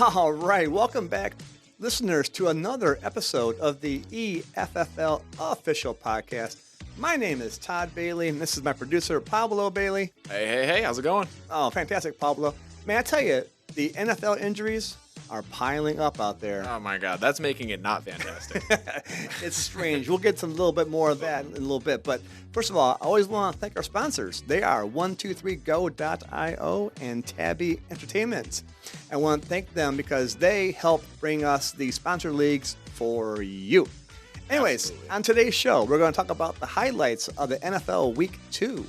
All right, welcome back, listeners, to another episode of the EFFL official podcast. My name is Todd Bailey, and this is my producer, Pablo Bailey. Hey, how's it going? Oh, fantastic, Pablo. Man, I tell you, the NFL injuries are piling up out there. Oh my God, that's making it not fantastic. It's strange. We'll get to a little bit more of that in a little bit. But first of all, I always want to thank our sponsors. They are 123go.io and Tabby Entertainment. I want to thank them because they help bring us the sponsor leagues for you. Anyways, Absolutely. On today's show, we're going to talk about the highlights of the NFL Week 2.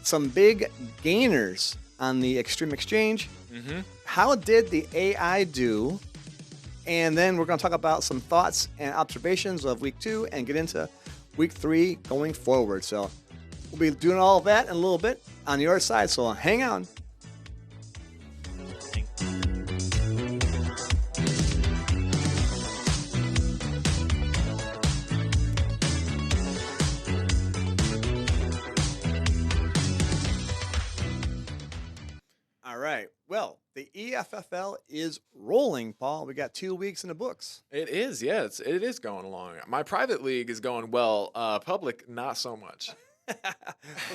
Some big gainers on the Extreme Exchange. Mm-hmm. How did the AI do? And then we're going to talk about some thoughts and observations of Week 2 and get into Week 3 going forward. So we'll be doing all of that in a little bit on the other side. So hang on. All right. Well, the EFFL is rolling, Paul. We got 2 weeks in the books. It is, yeah, it is going along. My private league is going well. Public, not so much. Well,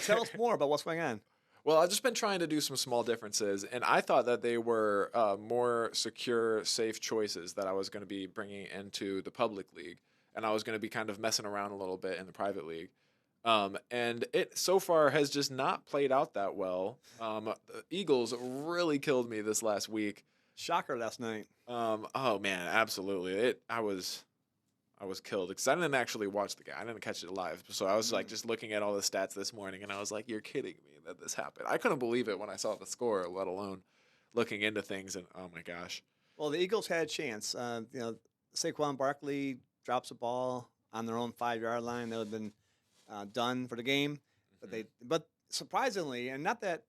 tell us more about what's going on. Well, I've just been trying to do some small differences, and I thought that they were more secure, safe choices that I was going to be bringing into the public league, and I was going to be kind of messing around a little bit in the private league. And it so far has just not played out that well. The Eagles really killed me this last week. Shocker last night. Oh man, absolutely. I was killed because I didn't actually watch the game. I didn't catch it live. So I was like just looking at all the stats this morning, and I was like, "You're kidding me that this happened." I couldn't believe it when I saw the score, let alone looking into things. And oh my gosh. Well, the Eagles had a chance. Saquon Barkley drops a ball on their own 5-yard line. That would have been done for the game, but surprisingly, and not that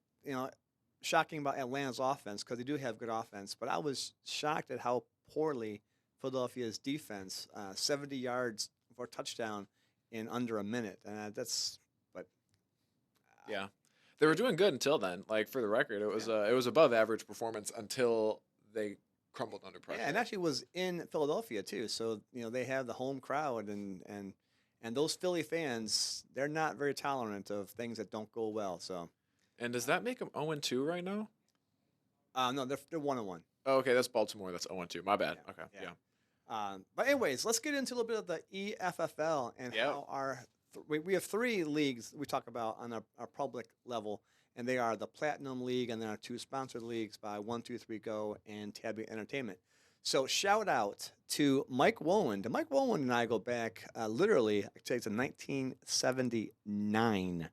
shocking about Atlanta's offense because they do have good offense, but I was shocked at how poorly Philadelphia's defense 70 yards for a touchdown in under a minute, and Yeah, they were doing good until then. Like for the record, it was above average performance until they crumbled under pressure. Yeah, and actually was in Philadelphia too, so they have the home crowd and those Philly fans, they're not very tolerant of things that don't go well. So, And does that make them 0-2 right now? no, they're 1-1. Oh, okay, that's Baltimore. That's 0-2. My bad. Yeah, Okay, yeah. yeah. But anyways, let's get into a little bit of the EFFL and how we have 3 leagues we talk about on our public level, and they are the Platinum League and then our 2 sponsored leagues by 123go and Tabby Entertainment. So shout out to Mike Woland. And Mike Woland and I go back literally, I'd say it's in 1979.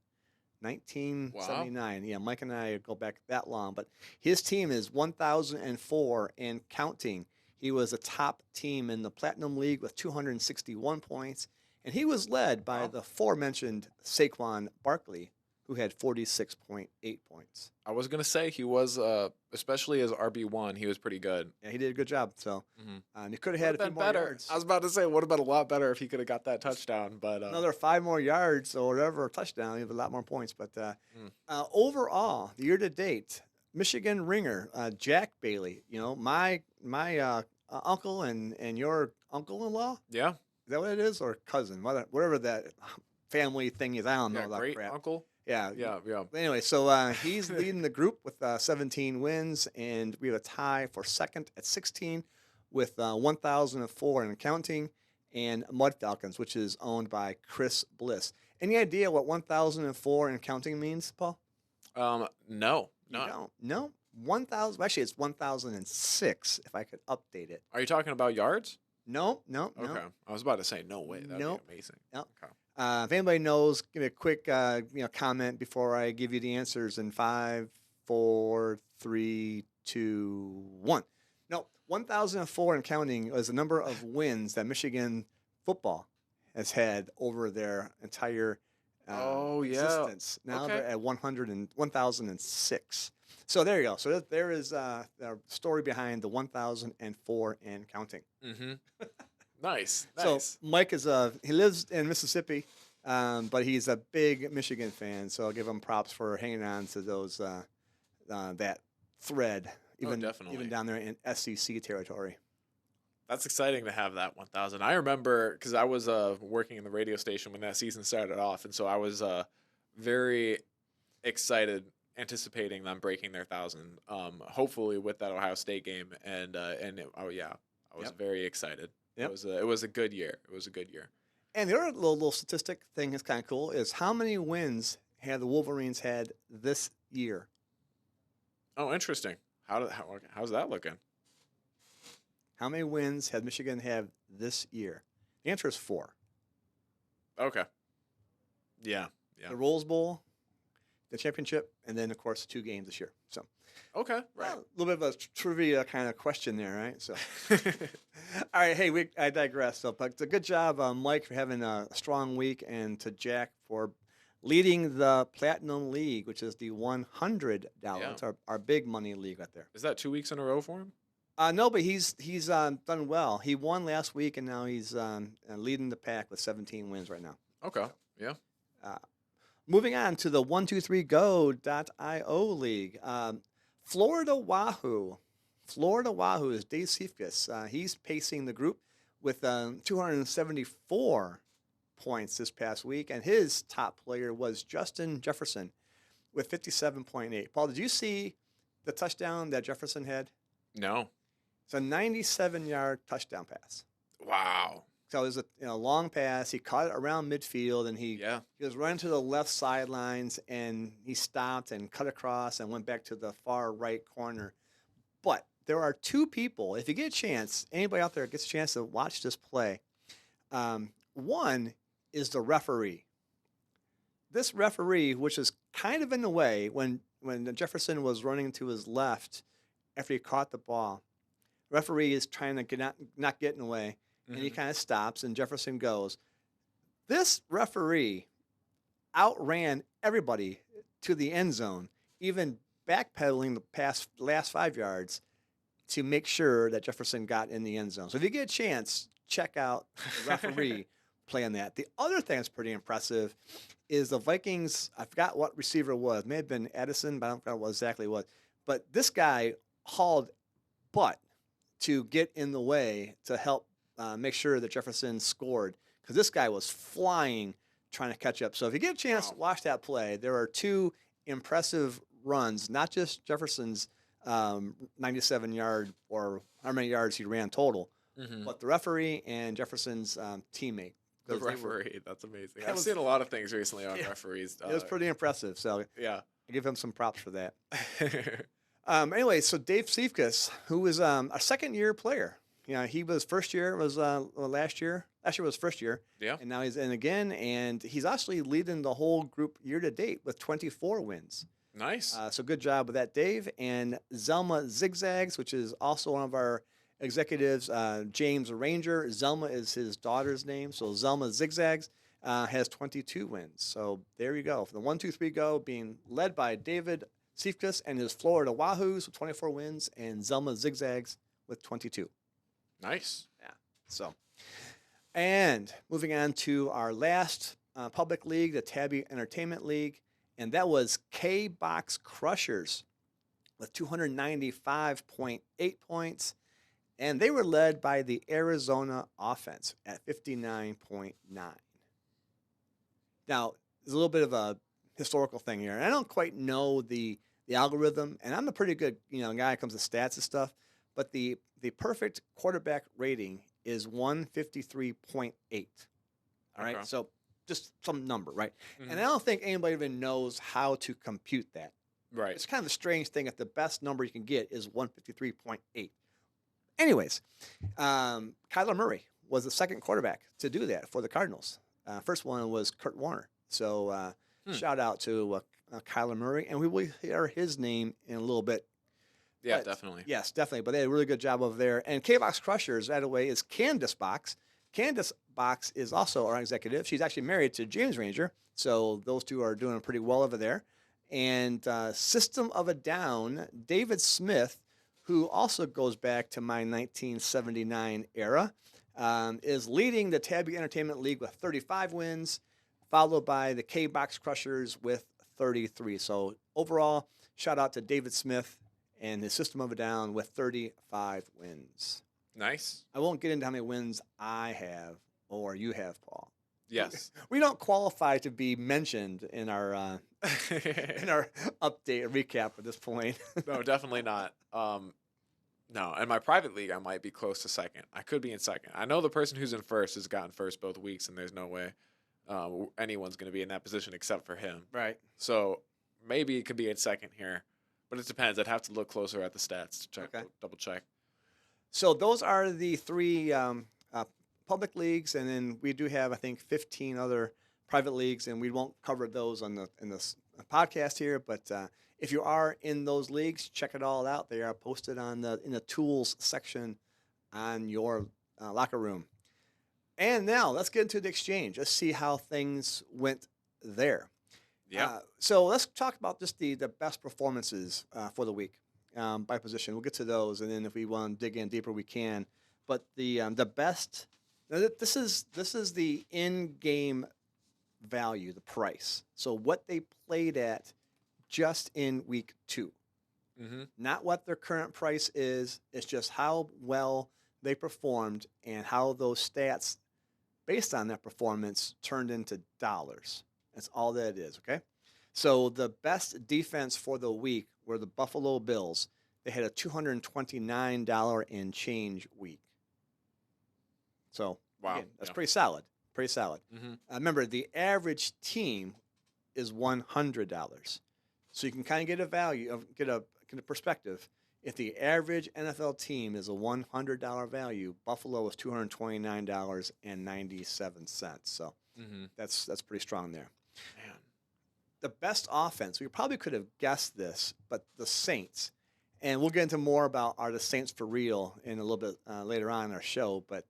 1979. Wow. Yeah, Mike and I go back that long. But his team is 1,004 and counting. He was a top team in the Platinum League with 261 points. And he was led by the aforementioned Saquon Barkley, who had 46.8 points. I was going to say he was, especially as RB1, he was pretty good. Yeah, he did a good job. So he could have had a few more better. yards. I was about to say, would have been a lot better if he could have got that touchdown. But another 5 more yards or whatever, touchdown, he have a lot more points. But overall, the year-to-date, Michigan ringer, Jack Bailey, my uncle and your uncle-in-law? Yeah. Is that what it is? Or cousin? Whatever that family thing is. I don't know that great crap. uncle. Yeah. Yeah. Anyway, so he's leading the group with 17 wins, and we have a tie for second at 16 with 1,004 and counting, and Mud Falcons, which is owned by Chris Bliss. Any idea what 1,004 and counting means, Paul? No. You don't? No? 1,000. Actually, it's 1,006, if I could update it. Are you talking about yards? No. Okay. I was about to say, no way. That would be amazing. No. Okay. If anybody knows, give me a quick comment before I give you the answers in 5, 4, 3, 2, 1. No, 1,004 and counting is the number of wins that Michigan football has had over their entire existence. Now they're at 1,006. So there you go. So there is the story behind the 1,004 and counting. Mm-hmm. Nice. So Mike is he lives in Mississippi, but he's a big Michigan fan. So I'll give him props for hanging on to those that thread definitely. even down there in SEC territory. That's exciting to have that 1,000. I remember because I was working in the radio station when that season started off, and so I was very excited, anticipating them breaking their 1,000. Hopefully with that Ohio State game, and I was very excited. Yep. It was a good year. It was a good year. And the other little statistic thing that's kind of cool is how many wins have the Wolverines had this year? Oh, interesting. How's that looking? How many wins has Michigan have this year? The answer is 4. Okay. Yeah. The Rose Bowl, the championship, and then, of course, 2 games this year. So, okay, right. A little bit of a trivia kind of question there, right? So, all right, hey, I digress. So, but a good job, Mike, for having a strong week, and to Jack for leading the Platinum League, which is the $100. Yeah. It's our big money league right there. Is that 2 weeks in a row for him? No, but he's done well. He won last week, and now he's leading the pack with 17 wins right now. Okay, yeah. Moving on to the 123go.io league. Florida Wahoo is Dave Seifkes. He's pacing the group with 274 points this past week, and his top player was Justin Jefferson with 57.8. Paul, did you see the touchdown that Jefferson had? No. It's a 97-yard touchdown pass. Wow. So it was a long pass. He caught it around midfield, and he was running to the left sidelines, and he stopped and cut across and went back to the far right corner. But there are 2 people, if you get a chance, anybody out there gets a chance to watch this play, one is the referee. This referee, which is kind of in the way when Jefferson was running to his left after he caught the ball, referee is trying to not get in the way, and he kind of stops, and Jefferson goes. This referee outran everybody to the end zone, even backpedaling the last 5 yards to make sure that Jefferson got in the end zone. So if you get a chance, check out the referee playing that. The other thing that's pretty impressive is the Vikings, I forgot what receiver it was. It may have been Edison, but I don't forget what exactly it was. But this guy hauled butt to get in the way to help make sure that Jefferson scored, because this guy was flying trying to catch up. So if you get a chance to watch that play, there are 2 impressive runs, not just Jefferson's 97-yard or how many yards he ran total, but the referee and Jefferson's teammate. The referee, that's amazing. I've seen a lot of things recently on referees. It was pretty impressive. So yeah, I give him some props for that. Anyway, so Dave Seifkes, who was a second-year player. He was first year, was last year. Last year was first year. Yeah. And now he's in again, and he's actually leading the whole group year to date with 24 wins. Nice. So good job with that, Dave. And Zelma Zigzags, which is also one of our executives, James Ranger. Zelma is his daughter's name. So Zelma Zigzags has 22 wins. So there you go. For the 1-2-3-go being led by David Seifkes and his Florida Wahoos with 24 wins, and Zelma Zigzags with 22. Nice. Yeah. So, and moving on to our last public league, the Tabby Entertainment League, and that was K-Box Crushers with 295.8 points, and they were led by the Arizona offense at 59.9. Now, there's a little bit of a historical thing here, and I don't quite know the algorithm, and I'm a pretty good guy when it comes to stats and stuff, but the perfect quarterback rating is 153.8. All right, so just some number, right? Mm-hmm. And I don't think anybody even knows how to compute that. Right. It's kind of a strange thing if the best number you can get is 153.8. Anyways, Kyler Murray was the second quarterback to do that for the Cardinals. First one was Kurt Warner. So shout out to Kyler Murray, and we will hear his name in a little bit. Yeah, definitely. Yes, definitely. But they did a really good job over there. And K-Box Crushers, by the way, is Candace Box. Candace Box is also our executive. She's actually married to James Ranger, so those two are doing pretty well over there. And System of a Down, David Smith, who also goes back to my 1979 era, is leading the Tabby Entertainment League with 35 wins, followed by the K-Box Crushers with 33. So overall, shout out to David Smith and his System of a Down with 35 wins. Nice. I won't get into how many wins I have or you have, Paul. Yes. We don't qualify to be mentioned in our in our update or recap at this point. No, definitely not. No, in my private league, I might be close to second. I could be in second. I know the person who's in first has gotten first both weeks, and there's no way anyone's going to be in that position except for him. Right. So maybe it could be in second here, but it depends. I'd have to look closer at the stats to check, Okay. double check. So those are the three public leagues, and then we do have, I think, 15 other private leagues, and we won't cover those in this podcast here. But if you are in those leagues, check it all out. They are posted in the tools section on your locker room. And now let's get into the exchange. Let's see how things went there. Yeah. So let's talk about just the best performances for the week by position. We'll get to those, and then if we want to dig in deeper, we can. But the best. This is the in-game value, the price. So what they played at just in week 2. Mm-hmm. Not what their current price is. It's just how well they performed and how those stats, based on that performance, turned into dollars. That's all that it is, okay? So the best defense for the week were the Buffalo Bills. They had a $229 and change week. So, Wow. again, that's pretty solid. Pretty solid. Mm-hmm. Remember, the average team is $100. So you can kind of get a value, get a perspective. If the average NFL team is a $100 value, Buffalo is $229.97. So that's pretty strong there. Man. The best offense, we probably could have guessed this, but the Saints, and we'll get into more about are the Saints for real in a little bit later on in our show. But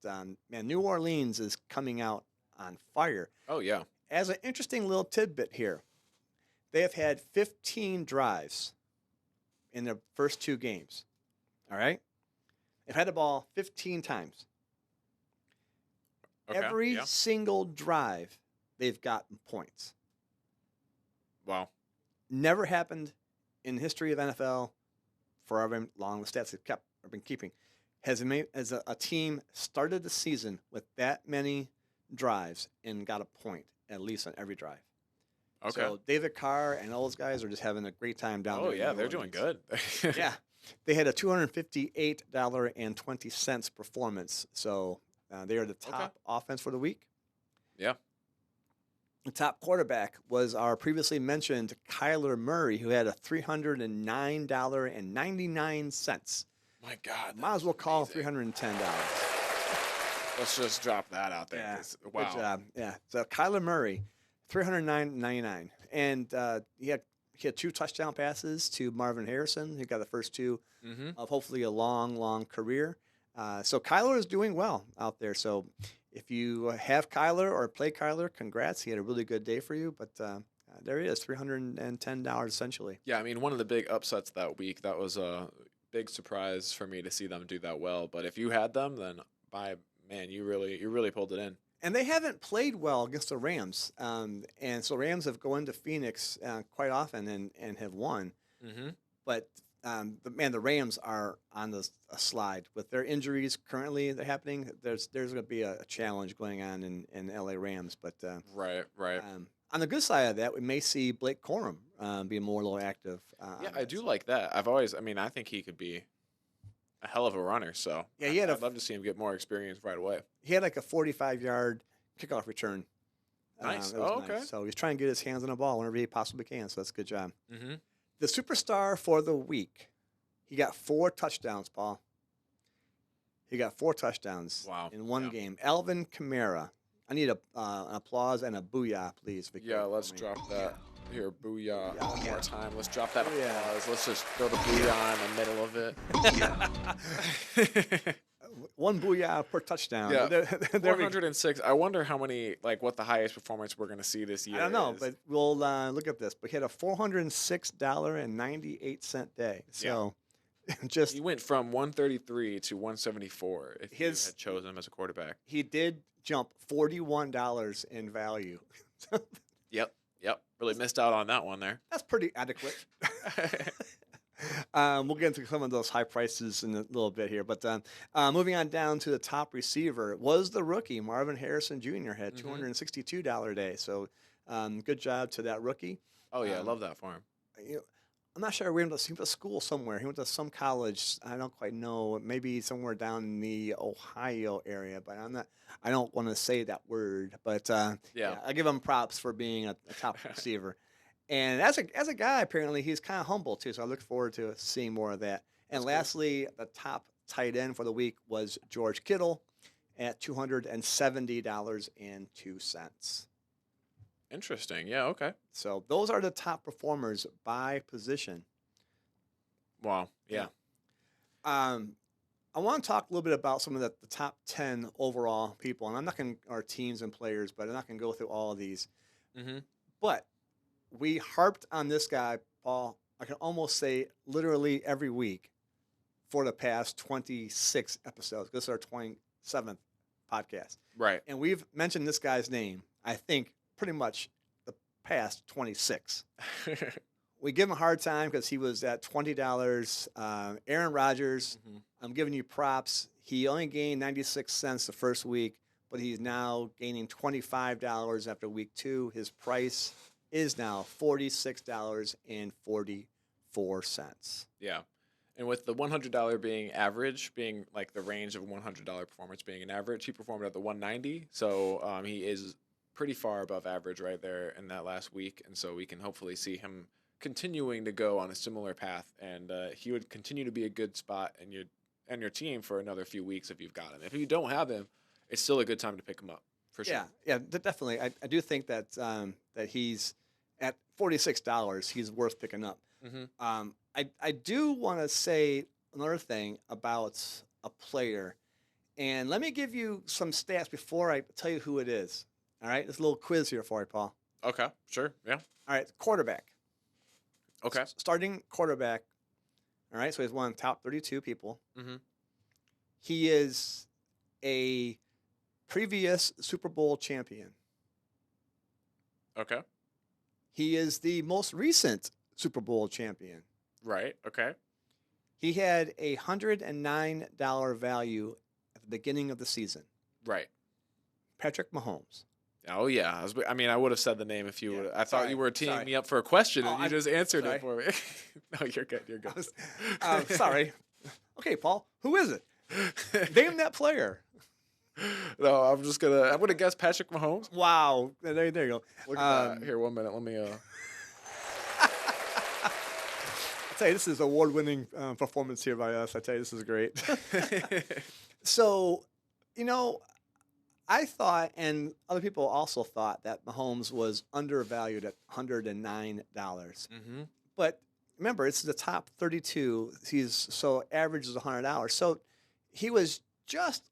man, New Orleans is coming out on fire. Oh yeah. As an interesting little tidbit here, they have had 15 drives in their first 2 games. All right? They've had the ball 15 times. Okay. Every single drive, they've gotten points. Wow. Never happened in the history of NFL for however long the stats have been keeping. Has a team started the season with that many drives and got a point at least on every drive. Okay. So David Carr and all those guys are just having a great time down there. Oh yeah, they're doing good. Yeah. They had a $258.20 performance. So they are the top offense for the week. Yeah. The top quarterback was our previously mentioned Kyler Murray, who had a $309.99. My God. Might as well call amazing. $310. Let's just drop that out there. Yeah. Wow. Good job. Yeah. So Kyler Murray, $309.99. And he had 2 touchdown passes to Marvin Harrison. He got the first 2 of hopefully a long, long career. So Kyler is doing well out there. So if you have Kyler or play Kyler, congrats. He had a really good day for you. But there he is, $310 essentially. Yeah, I mean, one of the big upsets that week, that was a big surprise for me to see them do that well. But if you had them, then man, you really pulled it in. And they haven't played well against the Rams. And so Rams have gone to Phoenix quite often and have won. Mm-hmm. But the Rams are on a slide with their injuries currently that are happening. There's going to be a challenge going on in LA Rams. But Right. on the good side of that, we may see Blake Corum be more a little active. Yeah, I do like that. I think he could be a hell of a runner. So Yeah, I'd love to see him get more experience right away. He had like a 45-yard kickoff return. Nice. That was Okay. nice. So he's trying to get his hands on the ball whenever he possibly can. So that's a good job. Mm-hmm. The superstar for the week, he got 4 touchdowns, Paul. He got 4 touchdowns in one game. Alvin Kamara. I need an applause and a booyah, please, Victor. Yeah, let's drop that. Here, booyah. One more time. Let's drop that Booyah. applause. Let's just throw the booyah in the middle of it. 1 booyah per touchdown. Yeah. There we go. 406. I wonder how many, what the highest performance we're going to see this year I don't know, is. but we'll look at this. But he had a $406.98 day. So just he went from 133 to 174 if you had chosen him as a quarterback. he did jump $41 in value. Yep. Really missed out on that one there. That's pretty adequate. We'll get into some of those high prices in a little bit here, but moving on down to the top receiver was the rookie Marvin Harrison Jr. had $262 day. So good job to that rookie. Oh yeah, I Um, love that for him. you know, I'm not sure. He went to school somewhere. He went to some college. I don't quite know. Maybe somewhere down in the Ohio area, but I'm not. I don't want to say that word. But Yeah. yeah, I give him props for being a top receiver. And as a guy, apparently he's kind of humble too. So I look forward to seeing more of that. And That's cool. lastly, the top tight end for the week was George Kittle at $270.02. Interesting. Yeah. Okay. So those are the top performers by position. Wow. Yeah. Um, I want to talk a little bit about some of the top 10 overall people, and I'm not going to, our teams and players, but I'm not going to go through all of these. Mm-hmm. But we harped on this guy, Paul, I can almost say literally every week for the past 26 episodes. This is our 27th podcast. Right. And we've mentioned this guy's name, I think, pretty much the past 26. We give him a hard time because he was at $20. Aaron Rodgers, Mhm. I'm giving you props. He only gained 96 cents the first week, but he's now gaining $25 after week 2. His price is now $46.44. Yeah. And with the $100 being average, being like the range of $100 performance being an average, he performed at the 190. So he is pretty far above average right there in that last week. And so we can hopefully see him continuing to go on a similar path. And he would continue to be a good spot in your team for another few weeks if you've got him. If you don't have him, it's still a good time to pick him up for sure. Yeah, definitely. I do think that that he's at $46. He's worth picking up. Mm-hmm. I do want to say another thing about a player, and let me give you some stats before I tell you who it is. All right, there's a little quiz here for you, Paul. Okay, sure, yeah. All right, quarterback. Okay. Starting quarterback. All right, so he's one of the top 32 people. Mm-hmm. He is a previous Super Bowl champion. Okay. He is the most recent Super Bowl champion. Right, okay. He had a $109 value at the beginning of the season. Right. Patrick Mahomes. Oh yeah, I would have said the name if you would. I thought you were teeing sorry. me up for a question, and Oh, you just answered sorry. it for me. No, you're good. You're good. Sorry. Okay, Paul. Who is it? Name that player. No, I'm gonna guess Patrick Mahomes. Wow. There you go. Look at that. Here, 1 minute. Let me. I tell you, this is award-winning performance here by us. I tell you, this is great. So, I thought, and other people also thought, that Mahomes was undervalued at $109. Mm-hmm. But remember, it's the top 32. So average is $100. So he was just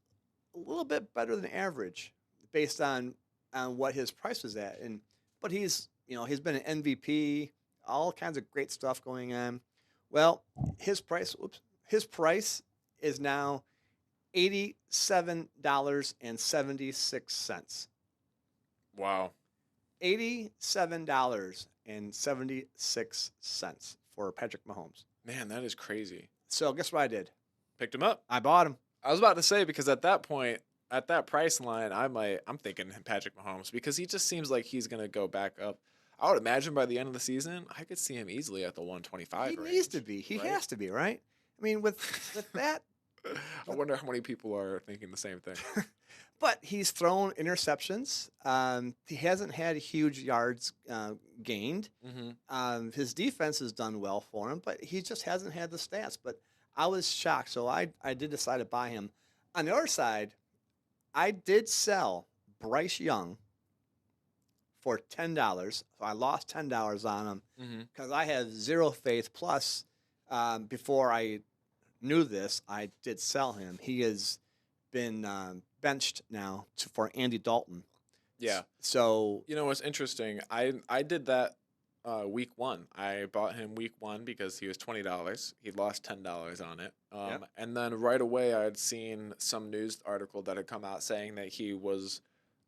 a little bit better than average based on what his price was at. But he's been an MVP, all kinds of great stuff going on. Well, his price is now $87.76. Wow. $87.76 for Patrick Mahomes. Man, that is crazy. So guess what I did? Picked him up. I bought him. I was about to say, because at that point, at that price line, I'm thinking Patrick Mahomes, because he just seems like he's gonna go back up. I would imagine by the end of the season, I could see him easily at the 125 He range. needs to be. He has to be, right? I mean, with that. I wonder how many people are thinking the same thing. But he's thrown interceptions. He hasn't had huge yards gained. Mm-hmm. His defense has done well for him, but he just hasn't had the stats. But I was shocked, so I did decide to buy him. On the other side, I did sell Bryce Young for $10. So I lost $10 on him because I have zero faith. Plus, before I knew this, I did sell him. He has been benched now for Andy Dalton. Yeah. So you know what's interesting? I did that week 1. I bought him week 1 because he was $20. He lost $10 on it. Yep. And then right away I had seen some news article that had come out saying that he was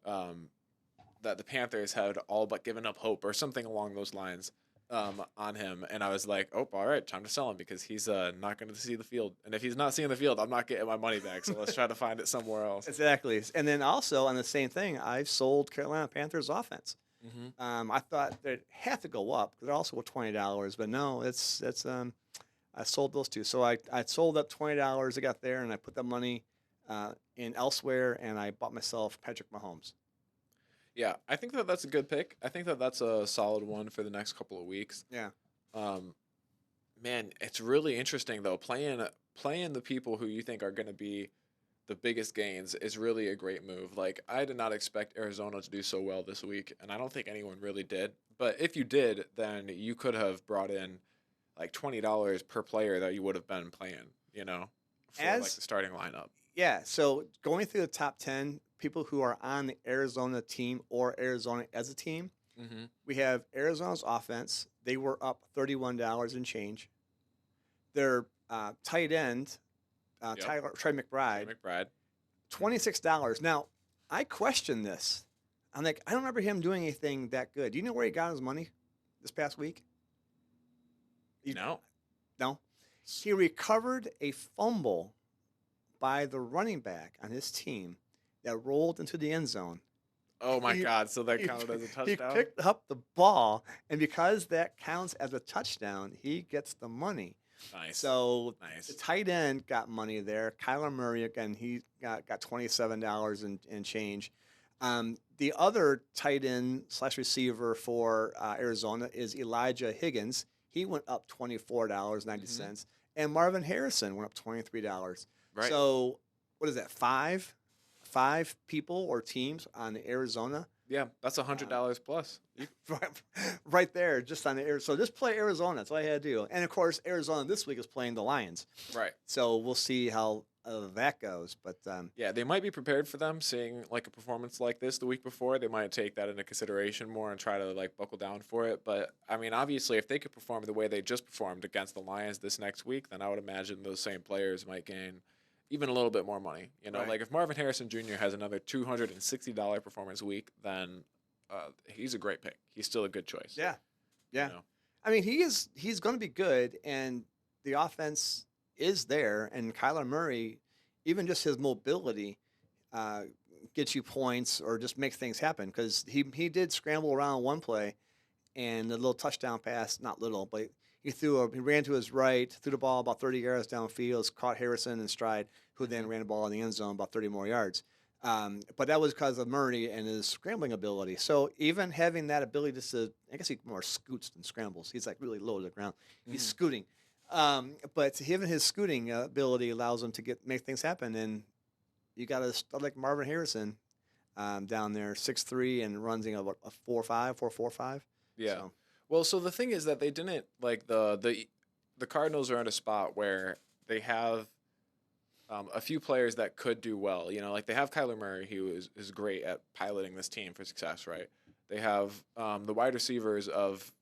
that the Panthers had all but given up hope or something along those lines. on him, and I was like, oh, all right, time to sell him because he's not going to see the field, and if he's not seeing the field, I'm not getting my money back. So let's try to find it somewhere else. Exactly. And then also on the same thing, I've sold Carolina Panthers offense. I thought they'd have to go up because they're also $20, but no, it's I sold those two. So I sold up $20. I got there and I put the money in elsewhere, and I bought myself Patrick Mahomes. Yeah, I think that that's a good pick. I think that that's a solid one for the next couple of weeks. Yeah. Man, it's really interesting though. Playing the people who you think are going to be the biggest gains is really a great move. Like, I did not expect Arizona to do so well this week, and I don't think anyone really did. But if you did, then you could have brought in like $20 per player that you would have been playing, for like the starting lineup. Yeah, so going through the top 10 people who are on the Arizona team or Arizona as a team, we have Arizona's offense. They were up $31 and change. Their tight end, Trey McBride, $26. Now, I question this. I'm like, I don't remember him doing anything that good. Do you know where he got his money this past week? No. He recovered a fumble by the running back on his team that rolled into the end zone. Oh my God! So that counted as a touchdown? He picked up the ball, and because that counts as a touchdown, he gets the money. Nice. So the tight end got money there. Kyler Murray, again, he got $27 and change. The other tight end / receiver for Arizona is Elijah Higgins. He went up $24.90. And Marvin Harrison went up $23. Right. So what is that, five people or teams on Arizona? Yeah, that's $100 plus. Right there, just on the air. So just play Arizona. That's all I had to do. And, of course, Arizona this week is playing the Lions. Right. So we'll see how that goes. But yeah, they might be prepared for them. Seeing like a performance like this the week before, they might take that into consideration more and try to like buckle down for it. But, I mean, obviously, if they could perform the way they just performed against the Lions this next week, then I would imagine those same players might gain even a little bit more money. Right. Like if Marvin Harrison Jr. has another $260 performance week, then he's a great pick. He's still a good choice. Yeah. I mean, he's going to be good, and the offense is there. And Kyler Murray, even just his mobility, gets you points or just makes things happen because he did scramble around one play, and the little touchdown pass, not little, but he ran to his right, threw the ball about 30 yards downfield, caught Harrison in stride, who then ran the ball in the end zone about 30 more yards. But that was because of Murray and his scrambling ability. So even having that ability I guess he more scoots than scrambles. He's like really low to the ground. He's scooting. But even his scooting ability allows him to make things happen. And you got a stud like Marvin Harrison down there, 6'3", and runs a 4.5. Yeah. So. Well, so the thing is that they didn't like the Cardinals are in a spot where they have a few players that could do well. Like they have Kyler Murray, who is great at piloting this team for success, right? They have the wide receivers of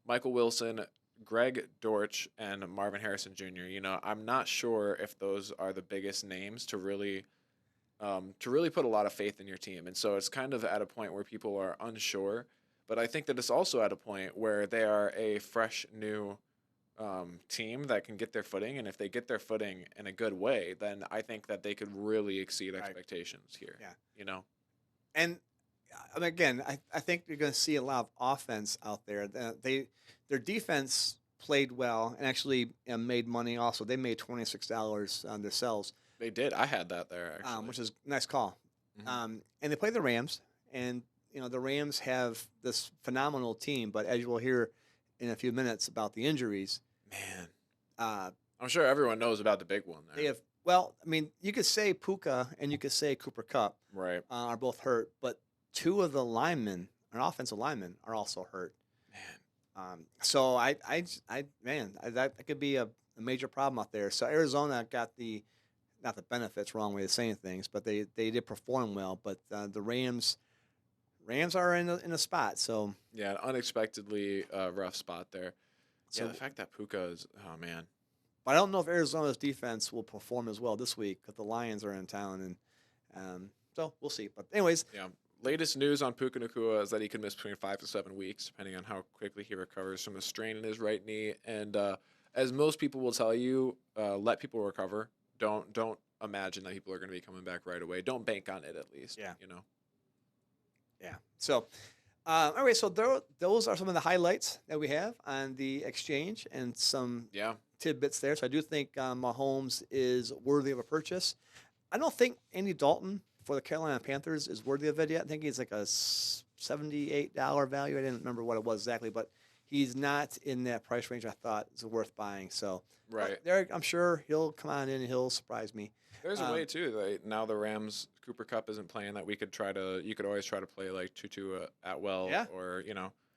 Michael Wilson, Greg Dortch, and Marvin Harrison Jr. I'm not sure if those are the biggest names to really put a lot of faith in your team. And so it's kind of at a point where people are unsure. But I think that it's also at a point where they are a fresh, new team that can get their footing. And if they get their footing in a good way, then I think that they could really exceed expectations here. Yeah. And again, I think you're going to see a lot of offense out there. Their defense played well and actually made money also. They made $26 on themselves. They did. I had that there, actually. Which is a nice call. And they played the Rams, and the Rams have this phenomenal team, but as you will hear in a few minutes about the injuries, man, I'm sure everyone knows about the big one there. They have. Well, I mean, you could say Puka and you could say Cooper Kupp, right, are both hurt, but two of the linemen, an offensive linemen, are also hurt. Man, so that could be a major problem out there. So Arizona got not the benefits, wrong way of saying things, but they did perform well. But the Rams are in a spot. So yeah, an unexpectedly rough spot there. So yeah, the fact that Puka is, oh man. But I don't know if Arizona's defense will perform as well this week because the Lions are in town, and so we'll see. But anyways, yeah, latest news on Puka Nacua is that he could miss between 5 to 7 weeks, depending on how quickly he recovers from a strain in his right knee. And as most people will tell you, let people recover. Don't imagine that people are going to be coming back right away. Don't bank on it, at least. Yeah. You know. Yeah. So, anyway, so those are some of the highlights that we have on the exchange and some Yeah. tidbits there. So I do think Mahomes is worthy of a purchase. I don't think Andy Dalton for the Carolina Panthers is worthy of it yet. I think he's like a $78 value. I didn't remember what it was exactly, but he's not in that price range I thought is worth buying. So Right. there, I'm sure he'll come on in and he'll surprise me. There's a way too. Now the Rams Cooper Cup isn't playing, that we could try to. You could always try to play like Tutu Atwell, Yeah. or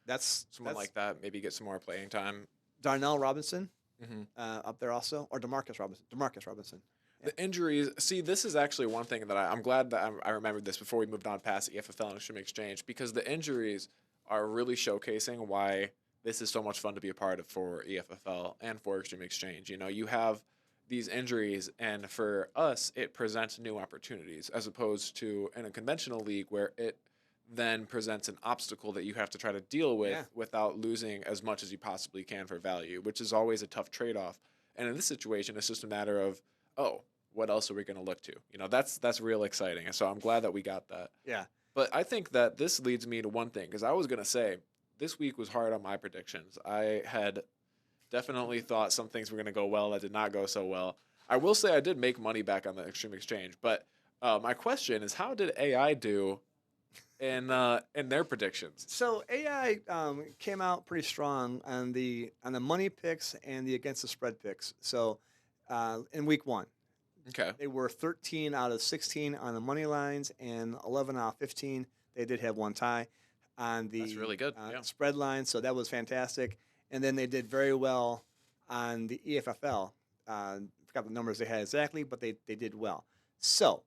That's someone like that. Maybe get some more playing time. Darnell Robinson Mm-hmm. up there also, or Demarcus Robinson. The injuries. See, this is actually one thing that I'm glad that I remembered this before we moved on past EFFL and Extreme Exchange, because the injuries are really showcasing why this is so much fun to be a part of for EFFL and for Extreme Exchange. You have these injuries, and for us, it presents new opportunities as opposed to in a conventional league where it then presents an obstacle that you have to try to deal with without losing as much as you possibly can for value, which is always a tough trade-off. And in this situation, it's just a matter of, oh, what else are we going to look to? That's real exciting. And so I'm glad that we got that. Yeah. But I think that this leads me to one thing, because I was going to say this week was hard on my predictions. I had definitely thought some things were going to go well that did not go so well. I will say I did make money back on the Extreme Exchange, but my question is, how did AI do in their predictions? So AI came out pretty strong on the money picks and the against the spread picks. So in week 1, Okay. they were 13 out of 16 on the money lines and 11 out of 15. They did have one tie on the That's really good. Yeah. spread line, so that was fantastic. And then they did very well on the EFFL. Forgot the numbers they had exactly, but they did well. So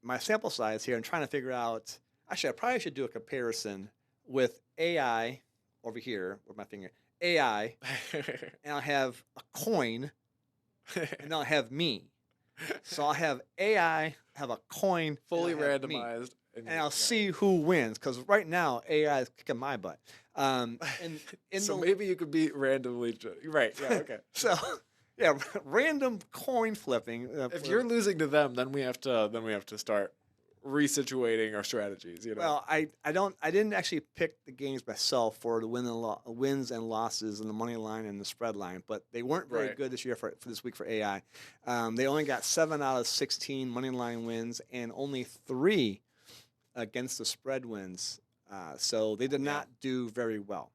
my sample size here, I'm trying to figure out. Actually, I probably should do a comparison with AI over here with my finger. AI, and I'll have a coin, and I'll have me. So I'll have AI, have a coin, Fully and I'll have me. randomized. And I'll see who wins, because right now AI is kicking my butt. So maybe you could be randomly. Right. Yeah. Okay. So yeah, random coin flipping. If you're losing to them, then we have to start resituating our strategies. Well, I didn't actually pick the games myself for the wins and losses and the money line and the spread line, but they weren't very good this year for this week for AI. They only got 7 out of 16 money line wins and only 3 against the spread wins. So they did not do very well.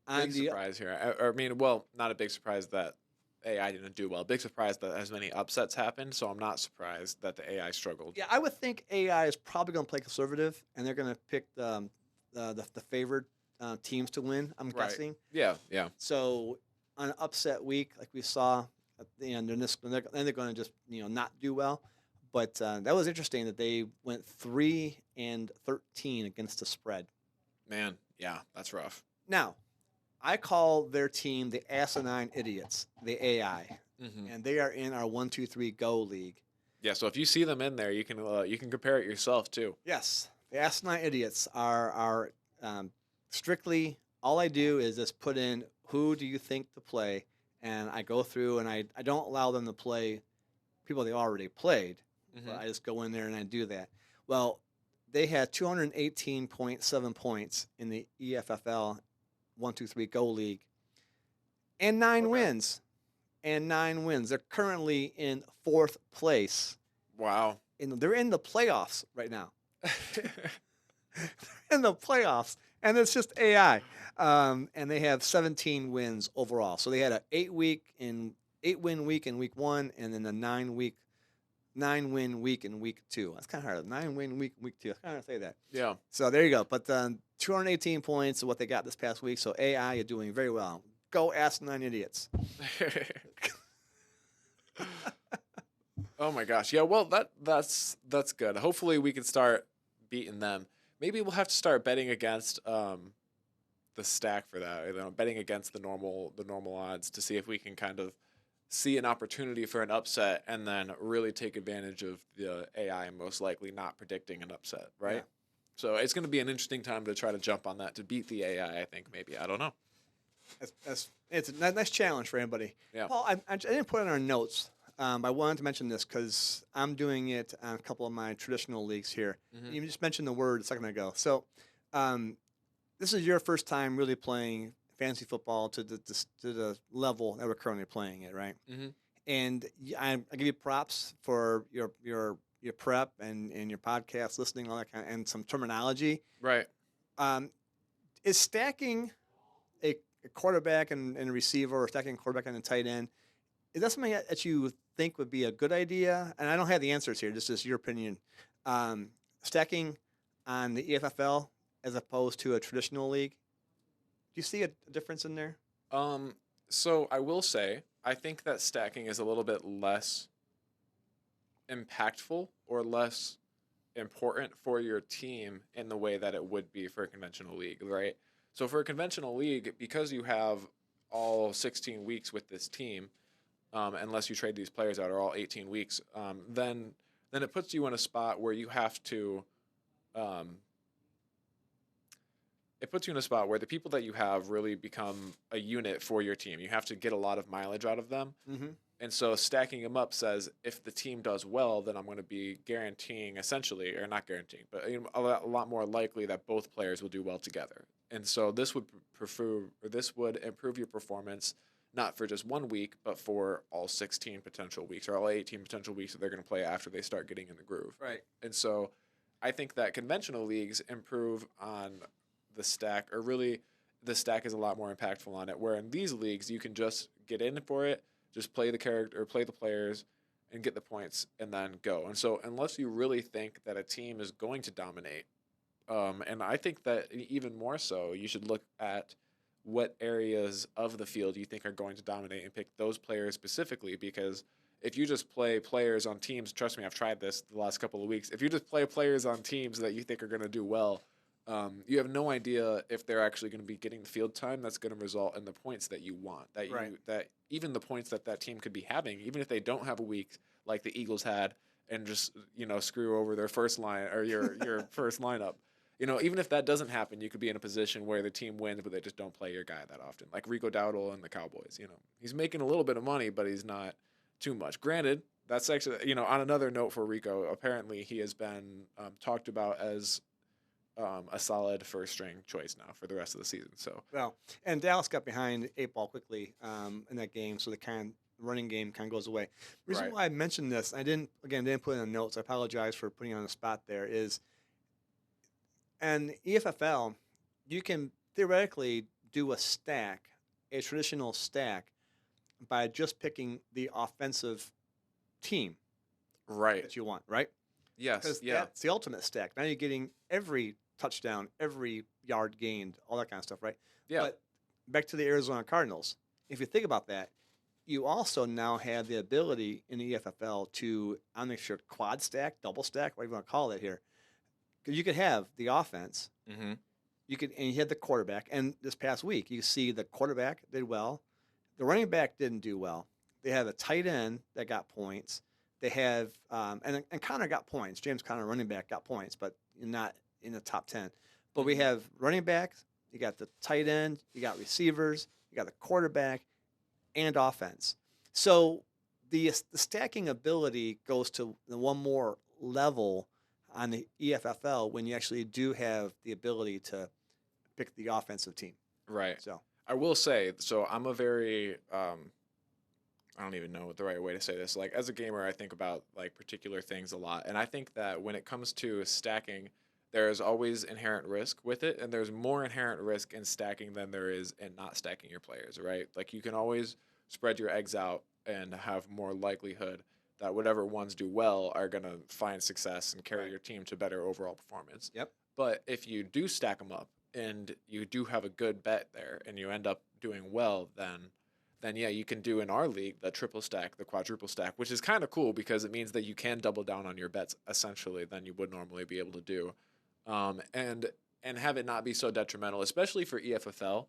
Big surprise here. I mean, well, not a big surprise that AI didn't do well. Big surprise that as many upsets happened, so I'm not surprised that the AI struggled. Yeah, I would think AI is probably going to play conservative, and they're going to pick the favored teams to win, I'm guessing. Yeah. So on an upset week, like we saw, they're going to just not do well. But that was interesting that they went 3-13 against the spread. Man, yeah, that's rough. Now, I call their team the Asinine Idiots, the AI, and they are in our 1-2-3 Go league. Yeah, so if you see them in there, you can compare it yourself too. Yes, the Asinine Idiots are strictly, all I do is just put in who do you think to play, and I go through and I don't allow them to play people they already played. But I just go in there and I do that. Well, they had 218.7 points in the EFFL 1-2-3 Go League and 9 wins. They're currently in 4th place. Wow. They're in the playoffs right now. In the playoffs, and it's just AI. And they have 17 wins overall. So they had an 8-win week in week 1, and then a 9-win week in week 2. That's kind of hard. 9-win week in week 2. I kind of say that. Yeah. So there you go. But 218 points is what they got this past week. So AI, you're doing very well. Go Asinine Idiots. Oh my gosh. Yeah. Well, that's good. Hopefully we can start beating them. Maybe we'll have to start betting against the stack for that. Betting against the normal odds to see if we can kind of see an opportunity for an upset and then really take advantage of the AI most likely not predicting an upset, right? Yeah. So it's going to be an interesting time to try to jump on that to beat the AI, I think, maybe. I don't know. It's a nice challenge for anybody. Yeah. Paul, I didn't put it in our notes. I wanted to mention this because I'm doing it on a couple of my traditional leagues here. Mhm. You just mentioned the word a second ago. So this is your first time really playing fantasy football to the level that we're currently playing it, right? Mm-hmm. And I give you props for your prep and your podcast listening, all that kind of, and some terminology. Right. Is stacking a quarterback and a receiver, or stacking a quarterback and a tight end, is that something that you think would be a good idea? And I don't have the answers here. This is your opinion. Stacking on the EFFL as opposed to a traditional league. Do you see a difference in there? So I will say, I think that stacking is a little bit less impactful or less important for your team in the way that it would be for a conventional league, right? So for a conventional league, because you have all 16 weeks with this team, unless you trade these players out, or all 18 weeks, then it puts you in a spot where you have to. It puts you in a spot where the people that you have really become a unit for your team. You have to get a lot of mileage out of them. Mm-hmm. And so stacking them up says if the team does well, then I'm going to be guaranteeing essentially, or not guaranteeing, but a lot more likely that both players will do well together. And so this would improve your performance not for just 1 week, but for all 16 potential weeks or all 18 potential weeks that they're going to play after they start getting in the groove. Right. And so I think that conventional leagues improve on the stack, or really the stack is a lot more impactful on it, where in these leagues you can just get in for it, just play the character or play the players and get the points and then go. And so unless you really think that a team is going to dominate, and I think that even more so, you should look at what areas of the field you think are going to dominate and pick those players specifically, because if you just play players on teams, trust me, I've tried this the last couple of weeks, if you just play players on teams that you think are going to do well, you have no idea if they're actually going to be getting the field time that's going to result in the points that you want. That even the points that team could be having, even if they don't have a week like the Eagles had, and just screw over their first line or your first lineup. Even if that doesn't happen, you could be in a position where the team wins, but they just don't play your guy that often, like Rico Dowdle and the Cowboys. He's making a little bit of money, but he's not too much. Granted, that's actually on another note for Rico. Apparently, he has been talked about as a solid first string choice now for the rest of the season. So well, and Dallas got behind 8-ball quickly in that game, so the running game kind of goes away. The reason why I mentioned this, I didn't put it in the notes. I apologize for putting it on the spot there. Is and EFFL, you can theoretically do a traditional stack, by just picking the offensive team that you want, right? Yes, Because that's the ultimate stack. Now you're getting every touchdown, every yard gained, all that kind of stuff, right? Yeah. But back to the Arizona Cardinals. If you think about that, you also now have the ability in the EFFL to, I'm not sure, quad stack, double stack, whatever you want to call it here. Because you could have the offense, Mm-hmm. and you had the quarterback. And this past week, you see the quarterback did well. The running back didn't do well. They have a tight end that got points. They have and Connor got points. James Conner, running back, got points, but not in the top 10. But we have running backs. You got the tight end. You got receivers. You got the quarterback, and offense. So the stacking ability goes to the one more level on the EFFL when you actually do have the ability to pick the offensive team. Right. So I will say, so I'm a very I don't even know what the right way to say this. Like, as a gamer, I think about like particular things a lot, and I think that when it comes to stacking, there's always inherent risk with it, and there's more inherent risk in stacking than there is in not stacking your players, right? Like, you can always spread your eggs out and have more likelihood that whatever ones do well are going to find success and carry your team to better overall performance. Yep. But if you do stack them up and you do have a good bet there and you end up doing well, then yeah, you can do in our league the triple stack, the quadruple stack, which is kind of cool because it means that you can double down on your bets essentially than you would normally be able to do, and have it not be so detrimental, especially for EFFL.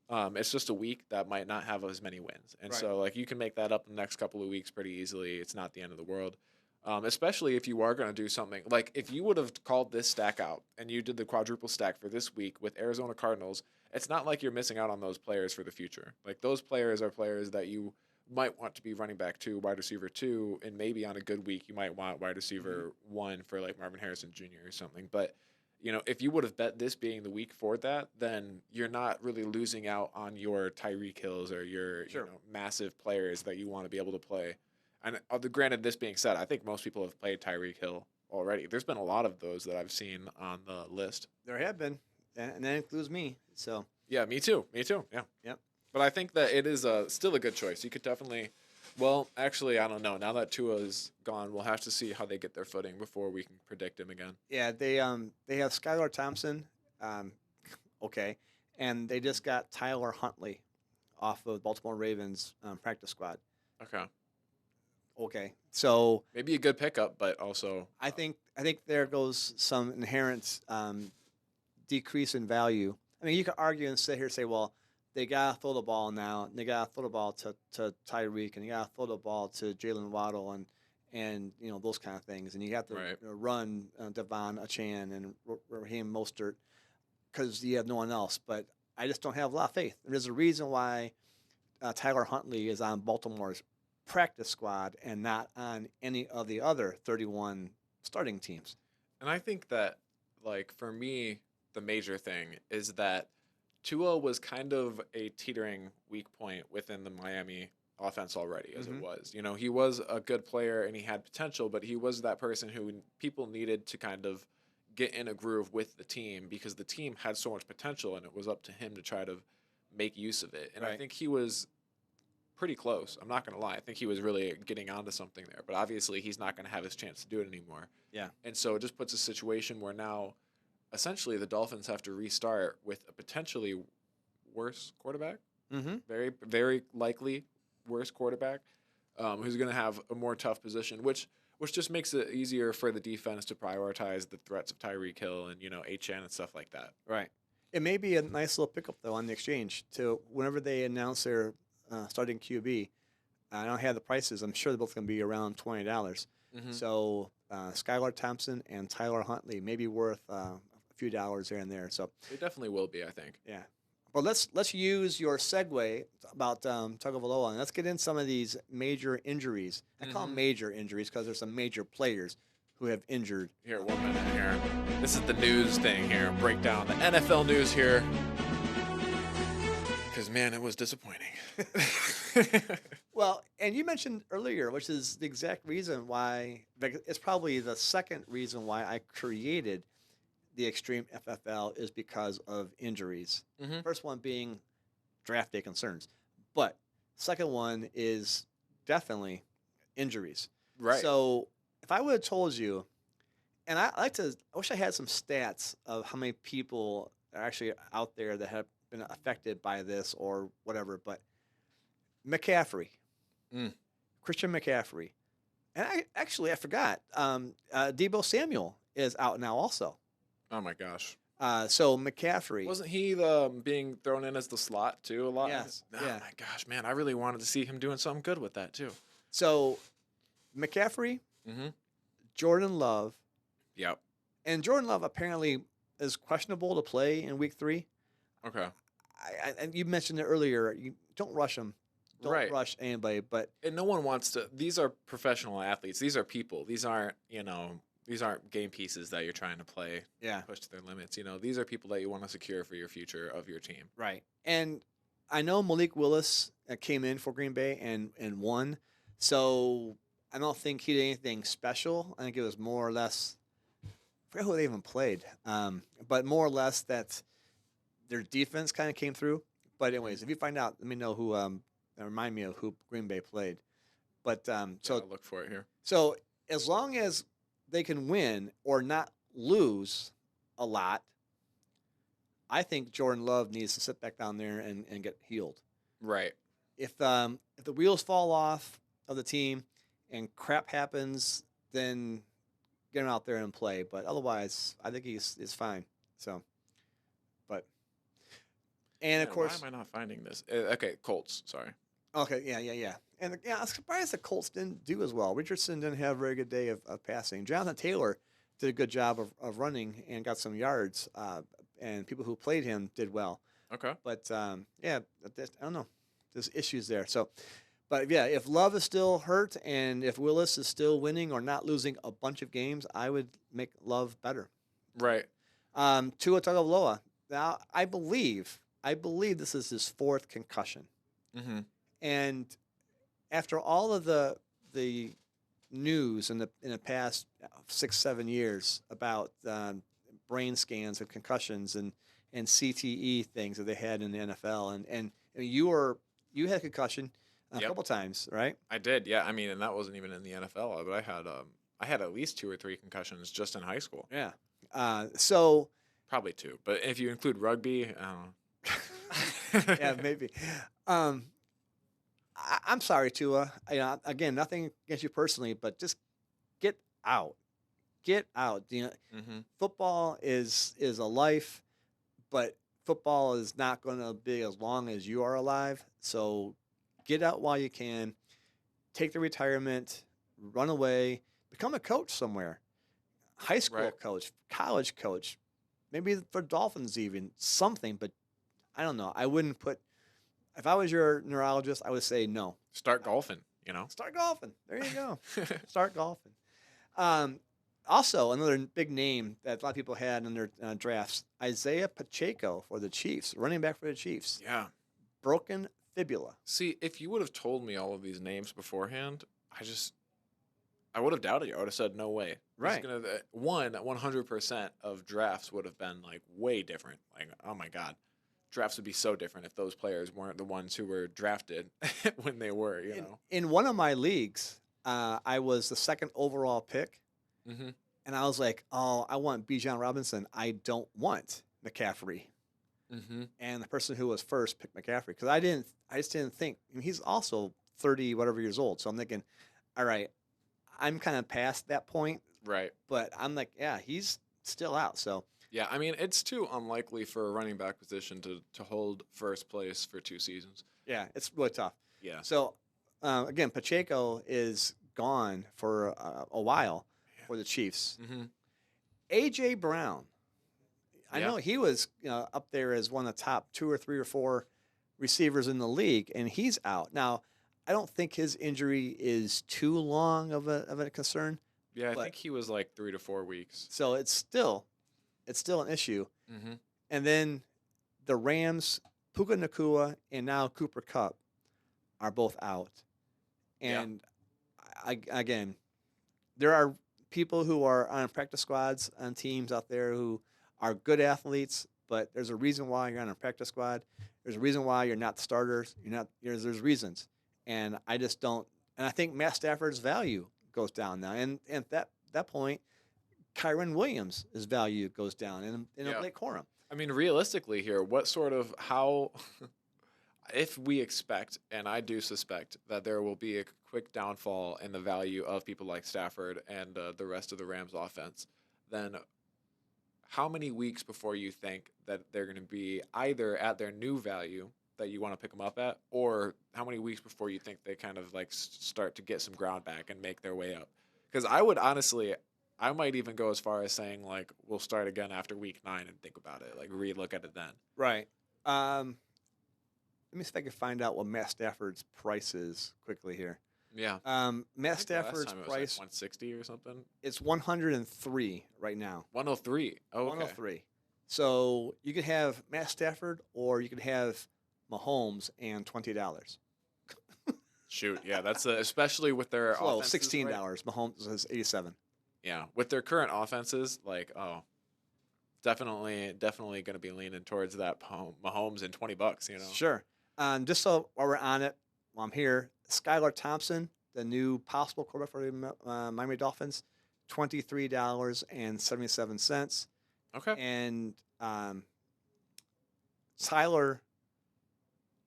It's just a week that might not have as many wins, and Right. so like you can make that up in the next couple of weeks pretty easily. It's not the end of the world. Especially if you are going to do something like if you would have called this stack out and you did the quadruple stack for this week with Arizona Cardinals, it's not like you're missing out on those players for the future. Like those players are players that you might want to be running back 2, wide receiver 2, and maybe on a good week you might want wide receiver 1 for like Marvin Harrison Jr. or something. But if you would have bet this being the week for that, then you're not really losing out on your Tyreek Hills or your Sure. massive players that you want to be able to play. And granted, this being said, I think most people have played Tyreek Hill already. There's been a lot of those that I've seen on the list. There have been, and that includes me. So Yeah, me too. Me too. Yeah. Yep. But I think that it is still a good choice. You could definitely. Well, actually, I don't know. Now that Tua's gone, we'll have to see how they get their footing before we can predict him again. yeah, they have Skylar Thompson, okay, and they just got Tyler Huntley off of Baltimore Ravens practice squad. Okay. Okay, so Maybe a good pickup, but also I think there goes some inherent decrease in value. I mean, you could argue and sit here and say, well, they gotta throw the ball now. And they gotta throw the ball to Tyreek, and you gotta throw the ball to Jalen Waddle, and those kind of things. And you have to Right. run Devon Achan and Raheem Mostert because you have no one else. But I just don't have a lot of faith. There's a reason why Tyler Huntley is on Baltimore's practice squad and not on any of the other 31 starting teams. And I think that, like, for me, the major thing is that Tua was kind of a teetering weak point within the Miami offense already, as it was. He was a good player and he had potential, but he was that person who people needed to kind of get in a groove with the team because the team had so much potential and it was up to him to try to make use of it. And I Right. think he was pretty close. I'm not going to lie. I think he was really getting onto something there, but obviously he's not going to have his chance to do it anymore. Yeah. And so it just puts a situation where now essentially the Dolphins have to restart with a potentially worse quarterback, Mm-hmm. very, very likely worse quarterback, who's going to have a more tough position, which just makes it easier for the defense to prioritize the threats of Tyreek Hill and, Achan and stuff like that. Right. It may be a nice little pickup, though, on the exchange to whenever they announce their starting QB. I don't have the prices. I'm sure they're both going to be around $20. Mhm. So Skylar Thompson and Tyler Huntley may be worth a few dollars here and there. So They definitely will be, I think. yeah. But let's use your segue about Tagovailoa, and let's get in some of these major injuries. I call them major injuries because there's some major players who have injured. Here, 1 minute here. This is the news thing here. Break down the NFL news here. Because, man, it was disappointing. Well, and you mentioned earlier, which is the exact reason why, it's probably the second reason why I created the Extreme FFL is because of injuries. Mhm. First one being draft day concerns, but second one is definitely injuries. Right. So if I would have told you, and I wish I had some stats of how many people are actually out there that have been affected by this or whatever, but McCaffrey, Christian McCaffrey, and I forgot. Debo Samuel is out now also. Oh, my gosh. So McCaffrey, Wasn't he being thrown in as the slot, too, a lot? Yes, Oh, yeah. my gosh, man. I really wanted to see him doing something good with that, too. so McCaffrey, Mm-hmm. Jordan Love, Yep. and Jordan Love apparently is questionable to play in Week 3. Okay. And you mentioned it earlier. You don't rush him. Don't Right. rush anybody. But And no one wants to. These are professional athletes. These are people. These aren't, these aren't game pieces that you're trying to play, yeah, push to their limits. These are people that you want to secure for your future of your team. right. And I know Malik Willis came in for Green Bay and won. So I don't think he did anything special. I think it was more or less. I forget who they even played. But more or less that their defense kind of came through. But anyways, if you find out, let me know who. Remind me of who Green Bay played. But So I'll look for it here. So as long as they can win or not lose a lot, I think Jordan Love needs to sit back down there and get healed. Right. If the wheels fall off of the team and crap happens, then get him out there and play. But otherwise, I think he's fine. So, but And of Man, course, why am I not finding this? Okay, Colts. Sorry. okay, yeah. And I'm surprised the Colts didn't do as well. Richardson didn't have a very good day of passing. Jonathan Taylor did a good job of running and got some yards. And people who played him did well. Okay. But I don't know. There's issues there. So, but yeah, if Love is still hurt and if Willis is still winning or not losing a bunch of games, I would make Love better. Right. Tua Tagovailoa. Now, I believe this is his fourth concussion. Mm-hmm. And after all of the news in the past 6-7 years about brain scans and concussions and CTE things that they had in the NFL, and you had a concussion a couple times, right? I did, yeah. I mean, and that wasn't even in the NFL, but I had at least 2 or 3 concussions just in high school. Yeah. So probably 2, but if you include rugby, I don't know. yeah, maybe. I'm sorry, Tua. Again, nothing against you personally, but just get out. Get out. Football is a life, but football is not going to be as long as you are alive. So get out while you can. Take the retirement. Run away. Become a coach somewhere. High school coach, college coach, maybe for Dolphins even something. But I don't know. I wouldn't put. If I was your neurologist, I would say no. Start golfing, Start golfing. There you go. Start golfing. Also, another big name that a lot of people had in their drafts, Isaiah Pacheco for the Chiefs, running back for the Chiefs. Yeah. Broken fibula. See, if you would have told me all of these names beforehand, I would have doubted you. I would have said, no way. Right. 100% of drafts would have been, like, way different. Like, oh, my God. Drafts would be so different if those players weren't the ones who were drafted when they were, you know. In one of my leagues, I was the second overall pick, and I was like, oh, I want Bijan Robinson. I don't want McCaffrey. And the person who was first picked McCaffrey because I just didn't think. I mean, he's also 30 whatever years old, so I'm thinking, all right, I'm kind of past that point. Right. But I'm like, yeah, he's still out, so. Yeah, I mean, it's too unlikely for a running back position to hold first place for 2 seasons. Yeah, it's really tough. Yeah. So, again, Pacheco is gone for a while for the Chiefs. A.J. Brown. I know he was up there as one of the top 2 or 3 or 4 receivers in the league, and he's out. Now, I don't think his injury is too long of a concern. Yeah, I think he was like 3 to 4 weeks. So it's still an issue. And then the Rams, Puka Nacua, and now Cooper Kupp are both out. And again, there are people who are on practice squads on teams out there who are good athletes, but there's a reason why you're on a practice squad. There's a reason why you're not the starters. There's reasons. And I just don't. And I think Matt Stafford's value goes down now. And at that point, Kyron Williams' value goes down in a Blake Corum. I mean, realistically here, how, if we expect, and I do suspect, that there will be a quick downfall in the value of people like Stafford and the rest of the Rams offense, then how many weeks before you think that they're going to be either at their new value that you want to pick them up at, or how many weeks before you think they kind of like start to get some ground back and make their way up? Because I might even go as far as saying, like, we'll start again after week 9 and think about it, like relook at it then. Right. Let me see if I can find out what Matt Stafford's price is quickly here. Yeah. Matt Stafford's price, like 160 or something. It's 103 right now. 103. Oh, okay. 103. So you could have Matt Stafford, or you could have Mahomes and $20. Shoot, yeah, that's especially with their offenses, $16. Right? Mahomes is 87. Yeah, with their current offenses, like, definitely going to be leaning towards that Mahomes and $20. Sure. Just so while we're on it, while I'm here, Skylar Thompson, the new possible quarterback for the Miami Dolphins, $23.77. Okay. And Tyler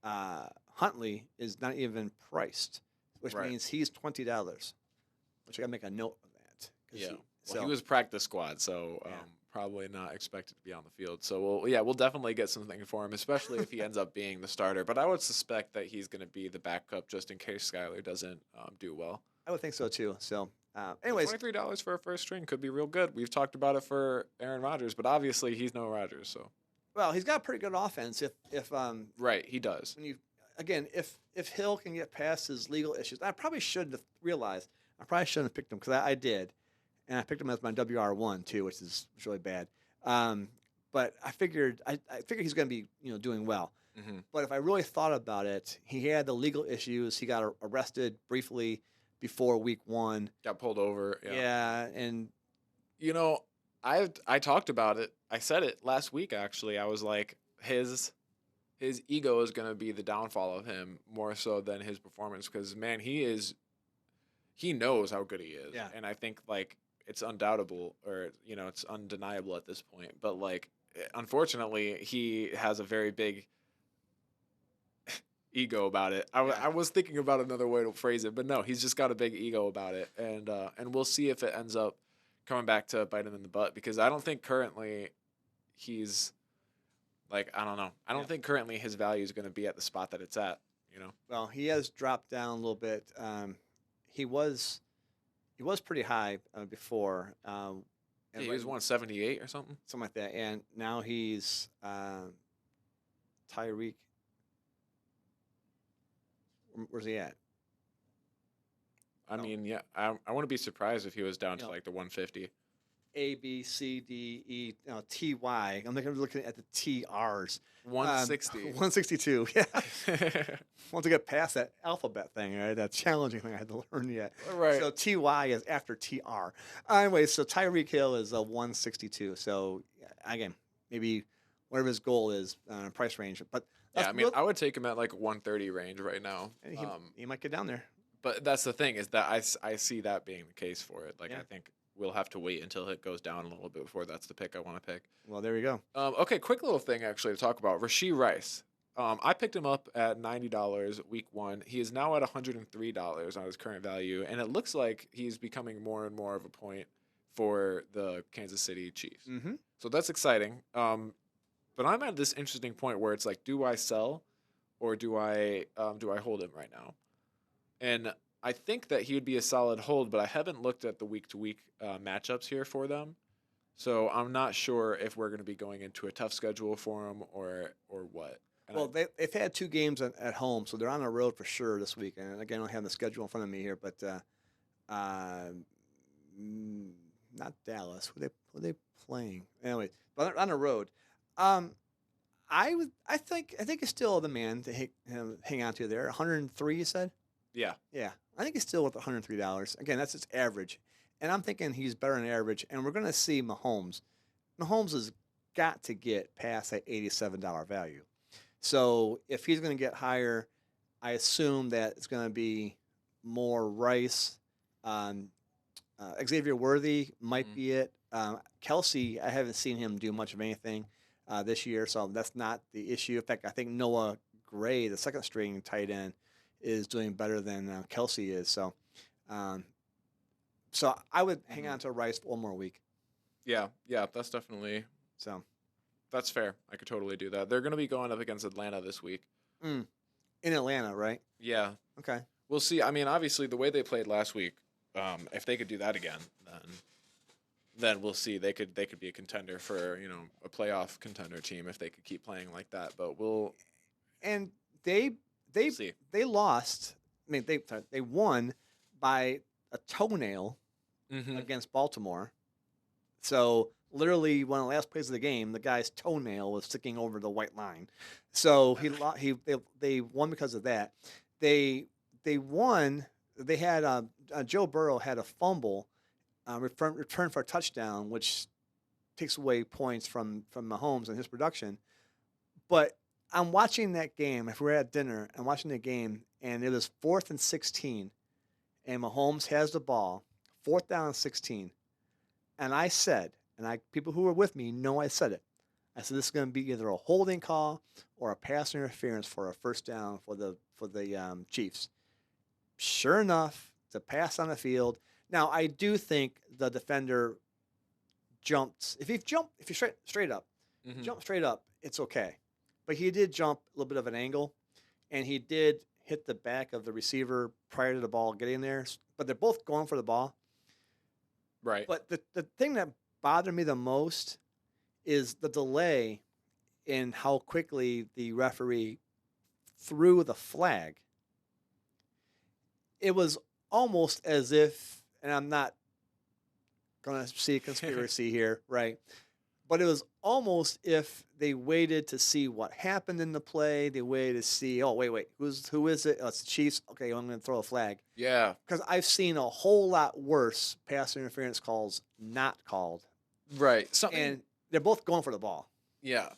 Huntley is not even priced, which means he's $20. Which I got to make a note of that. Yeah. He was practice squad, so probably not expected to be on the field. So we'll definitely get something for him, especially if he ends up being the starter. But I would suspect that he's going to be the backup just in case Skyler doesn't do well. I would think so too. So, Anyways, anyways, $23 for a first string could be real good. We've talked about it for Aaron Rodgers, but obviously he's no Rodgers. So well, he's got a pretty good offense. If right, he does. when you again, if Hill can get past his legal issues, I probably shouldn't have realized. I probably shouldn't have picked him because I did, and I picked him as my WR1 too, which is really bad. But I figured he's going to be doing well. Mm-hmm. But if I really thought about it, he had the legal issues. He got arrested briefly before week 1. Got pulled over. Yeah, and I talked about it. I said it last week actually. I was like his ego is going to be the downfall of him more so than his performance because man, he knows how good he is. Yeah. And I think like it's undoubtable or it's undeniable at this point, but like unfortunately, he has a very big ego about it. I was thinking about another way to phrase it, but no, he's just got a big ego about it, and we'll see if it ends up coming back to bite him in the butt because I don't think currently he's like I don't know. I don't think currently his value is going to be at the spot that it's at. Well, he has dropped down a little bit. He was pretty high before. And He was 178 or something. something like that, and now he's Tyreek. Where's he at? I mean, yeah, I wouldn't be surprised if he was down to know, like the 150. A B C D E T Y. I'm looking at the TRs. 160. 162. Yeah. Once I get past that alphabet thing, right? That challenging thing I had to learn yet. Right. So TY is after TR. Anyway, so Tyreek Hill is a 162. So again, maybe whatever his goal is, price range. But Yeah, I mean, I would take him at like 130 range right now. he might get down there. But that's the thing is that I see that being the case for it. Like Yeah. I think we'll have to wait until it goes down a little bit before that's the pick I want to pick. Well, there you go. Okay, quick little thing actually to talk about. Rashee Rice. I picked him up at $90 week 1. He is now at $103 on his current value, and it looks like he's becoming more and more of a point for the Kansas City Chiefs. Mm-hmm. So that's exciting. But I'm at this interesting point where it's like, do I sell or do I hold him right now? And I think that he would be a solid hold, but I haven't looked at the week-to-week matchups here for them. So I'm not sure if we're going to be going into a tough schedule for him or what. And Well, they've had 2 games at home, so they're on the road for sure this week. And again, I don't have the schedule in front of me here, but not Dallas. Who they playing? Anyway, but they're on the road. I think it's still the man to hang on to there. 103, you said? yeah. Yeah, I think he's still with $103. Again, that's his average, and I'm thinking he's better than average. And we're going to see Mahomes. Mahomes has got to get past that $87 value. So if he's going to get higher, I assume that it's going to be more Rice. Xavier Worthy might be it. Kelsey, I haven't seen him do much of anything this year, so that's not the issue. In fact, I think Noah Gray, the second string tight end, is doing better than Kelsey is. So I would hang on to Rice for one more week. Yeah, that's definitely So that's fair. I could totally do that. They're going to be going up against Atlanta this week. in Atlanta, right? Yeah. Okay. We'll see. I mean, obviously the way they played last week, if they could do that again, then we'll see. They could be a contender for, a playoff contender team if they could keep playing like that. But we'll And they see. they lost. I mean, they won by a toenail against Baltimore. So literally, one of the last plays of the game, the guy's toenail was sticking over the white line. So they won because of that. They won. They had Joe Burrow had a fumble, return for a touchdown, which takes away points from Mahomes and his production. But I'm watching that game. If we're at dinner, I'm watching the game, and it was 4th and 16, and Mahomes has the ball, 4th down and 16, and I said, people who were with me know I said it. I said this is going to be either a holding call or a pass interference for a first down for the Chiefs. Sure enough, the pass on the field. Now I do think the defender jumped, if you straight up, Mhm. jump straight up, it's okay. But he did jump a little bit of an angle, and he did hit the back of the receiver prior to the ball getting there. But they're both going for the ball. Right. But the thing that bothered me the most is the delay in how quickly the referee threw the flag. It was almost as if, and I'm not going to see a conspiracy here, right? But it was almost if they waited to see what happened in the play. They waited to see, oh, wait, who is it? Oh, it's the Chiefs. Okay, I'm going to throw a flag. Yeah. Because I've seen a whole lot worse pass interference calls not called. Right. Something. And they're both going for the ball. Yeah.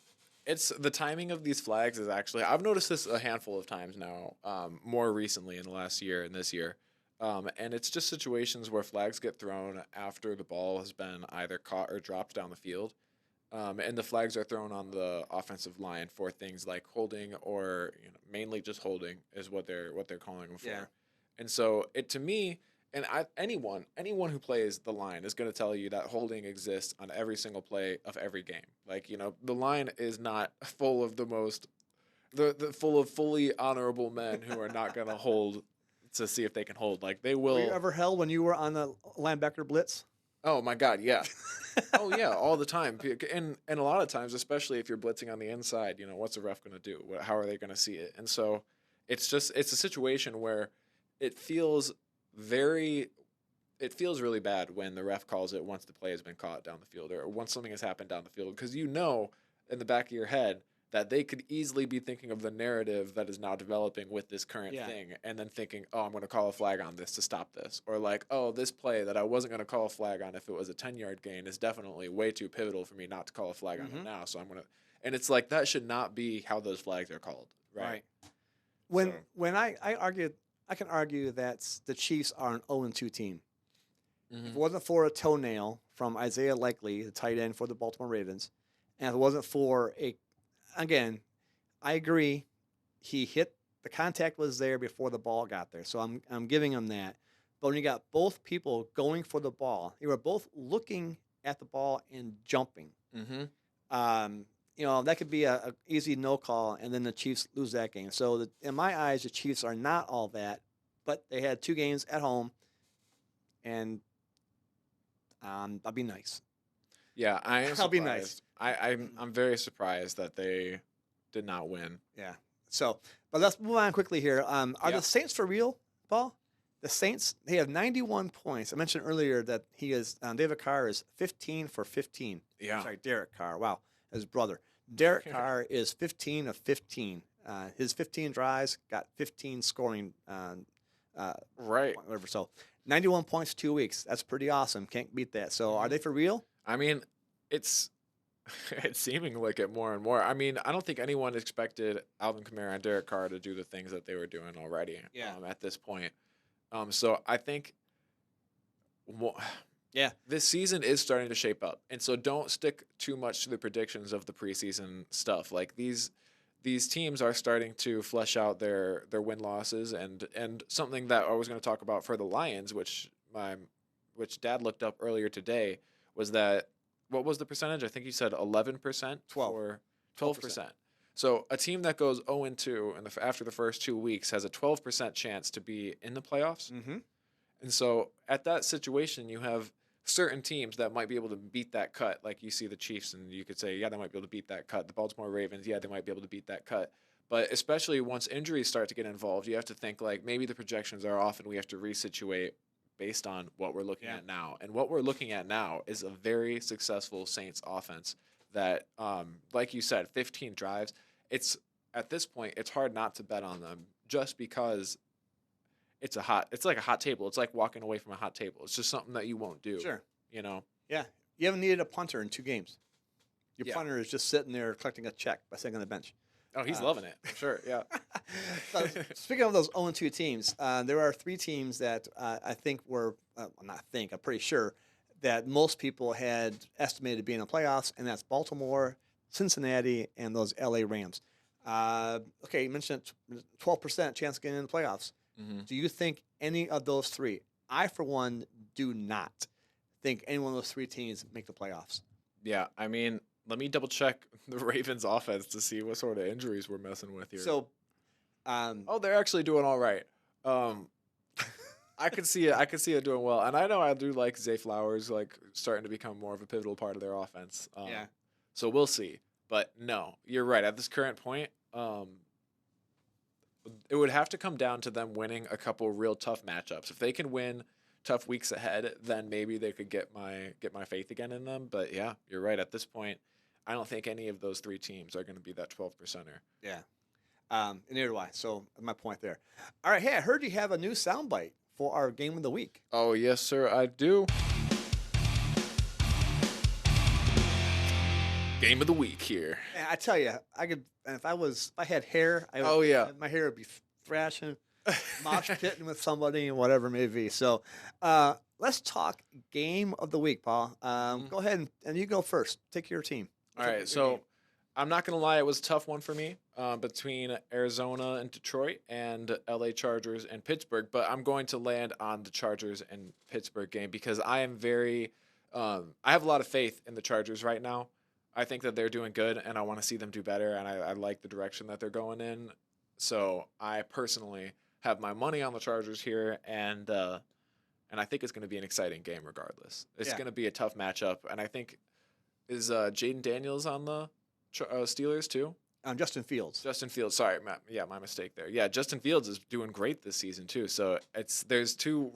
It's the timing of these flags is actually, I've noticed this a handful of times now, more recently in the last year and this year. And it's just situations where flags get thrown after the ball has been either caught or dropped down the field. And the flags are thrown on the offensive line for things like holding or mainly just holding is what they're calling them for. Yeah. And so it to me, and anyone who plays the line is going to tell you that holding exists on every single play of every game. Like the line is not full of full of fully honorable men who are not going to hold to see if they can hold. Like they will. Were you ever held when you were on the linebacker blitz? Oh my God, yeah. Oh yeah, all the time. And a lot of times, especially if you're blitzing on the inside, what's the ref going to do? How are they going to see it? And so it's a situation where it feels really really bad when the ref calls it once the play has been caught down the field or once something has happened down the field, because in the back of your head that they could easily be thinking of the narrative that is now developing with this current thing and then thinking, oh, I'm going to call a flag on this to stop this. Or like, oh, this play that I wasn't going to call a flag on if it was a 10-yard gain is definitely way too pivotal for me not to call a flag on it now. So I'm going to – and it's like that should not be how those flags are called, right? When I can argue that the Chiefs are an 0-2 team. Mm-hmm. If it wasn't for a toenail from Isaiah Likely, the tight end for the Baltimore Ravens, and if it wasn't for again, I agree. The contact was there before the ball got there, so I'm giving him that. But when you got both people going for the ball, they were both looking at the ball and jumping. Mm-hmm. That could be a easy no call, and then the Chiefs lose that game. So in my eyes, the Chiefs are not all that, but they had 2 games at home, and I'll be nice. Yeah, I am. I'll be nice. I'm very surprised that they did not win. Yeah. So, but let's move on quickly here. Are the Saints for real, Paul? The Saints, they have 91 points. I mentioned earlier that David Carr is 15 for 15. Yeah. Sorry, Derek Carr. Wow, his brother. Derek Carr is 15 of 15. His 15 drives got 15 scoring. Right. Whatever. So, 91 points 2 weeks. That's pretty awesome. Can't beat that. So, are they for real? I mean, it's seeming like it more and more. I mean, I don't think anyone expected Alvin Kamara and Derek Carr to do the things that they were doing already at this point. So I think this season is starting to shape up. And so don't stick too much to the predictions of the preseason stuff. Like these teams are starting to flesh out their win-losses and something that I was going to talk about for the Lions, which Dad looked up earlier today, was that what was the percentage? I think you said 11%? 12%. So a team that goes 0-2 after the first 2 weeks has a 12% chance to be in the playoffs. Mm-hmm. And so at that situation, you have certain teams that might be able to beat that cut. Like you see the Chiefs, and you could say, yeah, they might be able to beat that cut. The Baltimore Ravens, yeah, they might be able to beat that cut. But especially once injuries start to get involved, you have to think like maybe the projections are off and we have to resituate based on what we're looking at now. And what we're looking at now is a very successful Saints offense that, like you said, 15 drives. At this point, it's hard not to bet on them just because it's like a hot table. It's like walking away from a hot table. It's just something that you won't do. Sure. Yeah. You haven't needed a punter in 2 games. Your punter is just sitting there collecting a check by sitting on the bench. Oh, he's loving it. I'm sure. Yeah. So, speaking of those 0-2 teams, there are 3 teams that I think I'm pretty sure that most people had estimated to be in the playoffs, and that's Baltimore, Cincinnati, and those LA Rams. Okay, you mentioned 12% chance of getting in the playoffs. Mm-hmm. Do you think any of those 3? I, for one, do not think any one of those three teams make the playoffs. Yeah, I mean, let me double check the Ravens offense to see what sort of injuries we're messing with here. So, oh, they're actually doing all right. I could see it. I could see it doing well, and I know I do like Zay Flowers, like starting to become more of a pivotal part of their offense. yeah. So we'll see. But no, you're right. At this current point, it would have to come down to them winning a couple real tough matchups. If they can win tough weeks ahead, then maybe they could get my faith again in them. But yeah, you're right. At this point, I don't think any of those three teams are going to be that 12%er. Yeah. Neither do I. So my point there. All right. Hey, I heard you have a new soundbite for our game of the week. Oh yes, sir, I do. Game of the week here. And I tell you, I could. If I had hair, Oh, yeah. my hair would be thrashing, mosh pitting with somebody, and whatever it may be. So, let's talk game of the week, Paul. Go ahead and you go first. Take your team. All right, so I'm not gonna lie, it was a tough one for me between Arizona and Detroit and LA Chargers and Pittsburgh, but I'm going to land on the Chargers and Pittsburgh game because I am very, I have a lot of faith in the Chargers right now. I think that they're doing good, and I want to see them do better, and I like the direction that they're going in. So I personally have my money on the Chargers here, and I think it's going to be an exciting game regardless. It's going to be a tough matchup, and I think is Jaden Daniels on the Steelers too? Justin Fields. Justin Fields. Sorry, my mistake there. Yeah, Justin Fields is doing great this season too. So there's two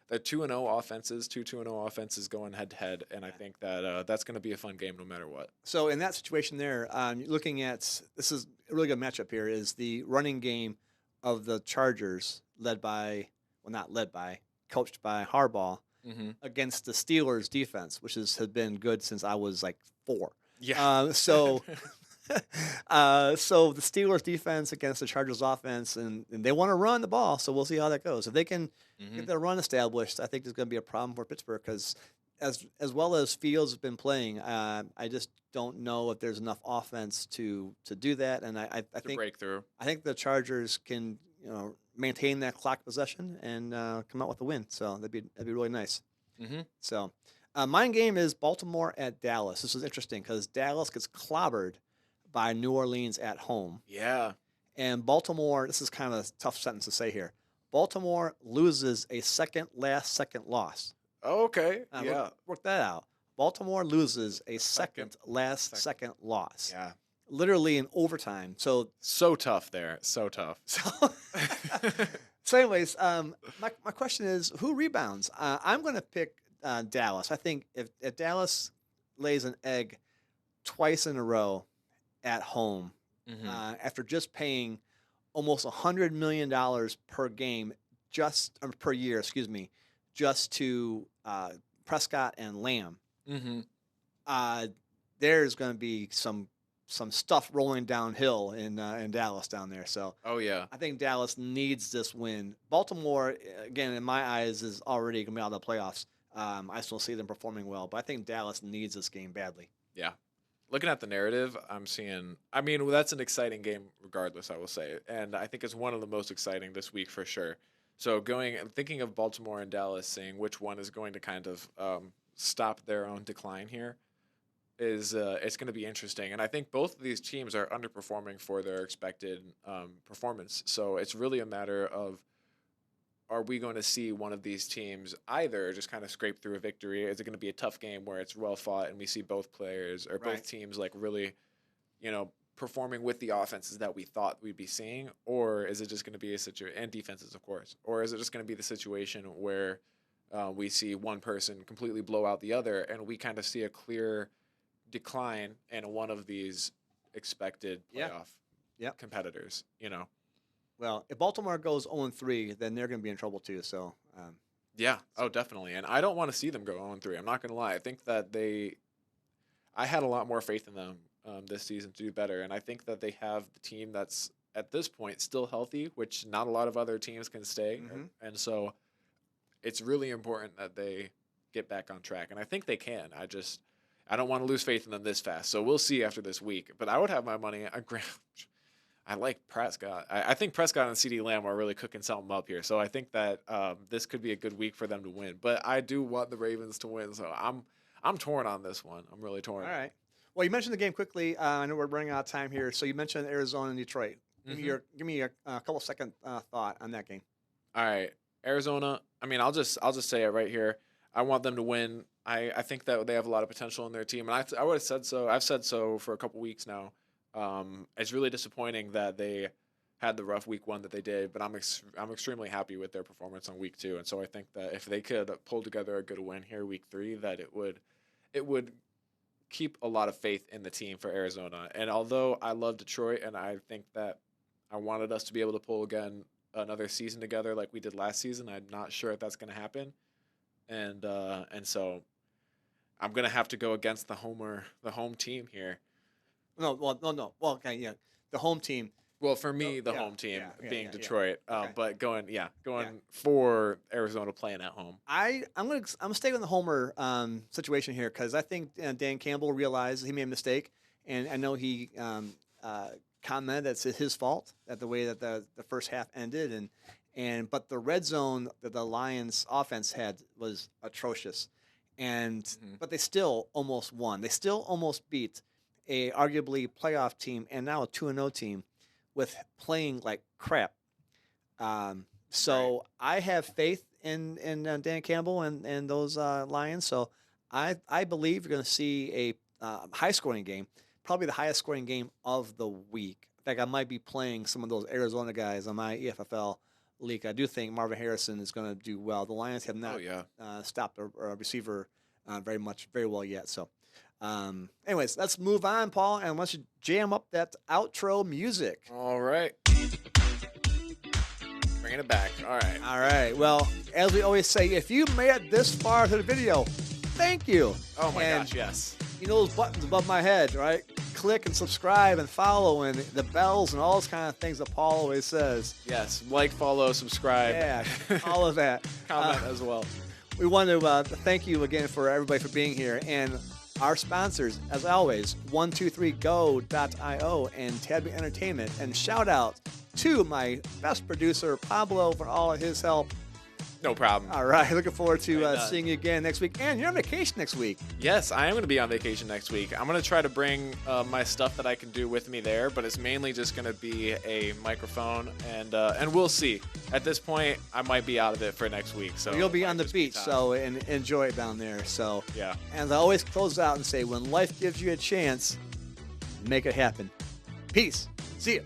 2-0 offenses, two 2-0 offenses going head to head, and I think that that's going to be a fun game no matter what. So in that situation there, looking at this is a really good matchup here. Is the running game of the Chargers coached by Harbaugh against the Steelers defense, which has been good since I was like 4. Yeah. So the Steelers defense against the Chargers offense, and they want to run the ball, so we'll see how that goes. If they can get their run established, I think there's going to be a problem for Pittsburgh because as well as Fields has been playing, I just don't know if there's enough offense to do that, and I think break through. I think the Chargers can maintain that clock possession and come out with a win. So that'd be really nice. So my game is Baltimore at Dallas. This is interesting because Dallas gets clobbered by New Orleans at home. Yeah. And Baltimore, this is kind of a tough sentence to say here. Baltimore loses a second loss. Oh, okay. Work that out. Baltimore loses a second loss. Yeah. Literally in overtime. So tough there. So tough. So anyways, my question is, who rebounds? I'm going to pick Dallas. I think if Dallas lays an egg twice in a row at home, after just paying almost $100 million per game, per year, just to Prescott and Lamb, there's going to be some stuff rolling downhill in Dallas down there. So I think Dallas needs this win. Baltimore, again, in my eyes, is already going to be out of the playoffs. I still see them performing well, but I think Dallas needs this game badly. Yeah. Looking at the narrative, that's an exciting game regardless, I will say. And I think it's one of the most exciting this week for sure. So thinking of Baltimore and Dallas, seeing which one is going to kind of stop their own decline here is it's going to be interesting. And I think both of these teams are underperforming for their expected performance. So it's really a matter of, are we going to see one of these teams either just kind of scrape through a victory? Is it going to be a tough game where it's well fought and we see both players or both teams like really, performing with the offenses that we thought we'd be seeing? Or is it just going to be a situation, and defenses, of course, or is it just going to be the situation where we see one person completely blow out the other and we kind of see a clear decline in one of these expected playoff competitors, Well, if Baltimore goes 0-3, then they're going to be in trouble too. So, Oh, definitely. And I don't want to see them go 0-3. I'm not going to lie. I think that I had a lot more faith in them this season to do better. And I think that they have the team that's at this point still healthy, which not a lot of other teams can stay. And so it's really important that they get back on track. And I think they can. I don't want to lose faith in them this fast. So we'll see after this week. But I would have my money. I like Prescott. I think Prescott and CeeDee Lamb are really cooking something up here. So I think that this could be a good week for them to win. But I do want the Ravens to win. So I'm torn on this one. I'm really torn. All right. Well, you mentioned the game quickly. I know we're running out of time here. So you mentioned Arizona and Detroit. Give me a couple second thought on that game. All right, Arizona. I mean, I'll just say it right here. I want them to win. I think that they have a lot of potential in their team, and I would have said so. I've said so for a couple weeks now. It's really disappointing that they had the rough week 1 that they did, but I'm extremely happy with their performance on week 2, and so I think that if they could pull together a good win here week 3, that it would keep a lot of faith in the team for Arizona. And although I love Detroit, and I think that I wanted us to be able to pull again another season together like we did last season, I'm not sure if that's going to happen, and so I'm going to have to go against the home team here. No. Well, okay, yeah, the home team. Well, for me, the home team being Detroit, Okay. but going for Arizona playing at home. I'm gonna stay on the homer situation here because I think Dan Campbell realized he made a mistake, and I know he commented that's his fault that the way that the first half ended, but the red zone that the Lions offense had was atrocious, but they still almost won. They still almost beat a arguably playoff team and now a 2-0 team with playing like crap. So I have faith in Dan Campbell and those Lions. So I believe you're going to see a high scoring game, probably the highest scoring game of the week. In fact, I might be playing some of those Arizona guys on my EFFL league. I do think Marvin Harrison is going to do well. The Lions have not stopped a receiver very well yet. So. Anyways, let's move on, Paul, and let's jam up that outro music. All right. Bringing it back. All right. Well, as we always say, if you made it this far to the video, thank you. Oh my gosh, yes. You know those buttons above my head, right? Click and subscribe and follow and the bells and all those kind of things that Paul always says. Yes, like, follow, subscribe. Yeah, all of that. Comment as well. We want to thank you again for everybody for being here, and our sponsors, as always, 123go.io and Tadby Entertainment. And shout out to my best producer, Pablo, for all of his help. No problem. All right. Looking forward to seeing you again next week. And you're on vacation next week. Yes, I am going to be on vacation next week. I'm going to try to bring my stuff that I can do with me there, but it's mainly just going to be a microphone, and we'll see. At this point, I might be out of it for next week. So you'll be on the beach, so and enjoy it down there. So yeah. And I always close out and say, when life gives you a chance, make it happen. Peace. See you.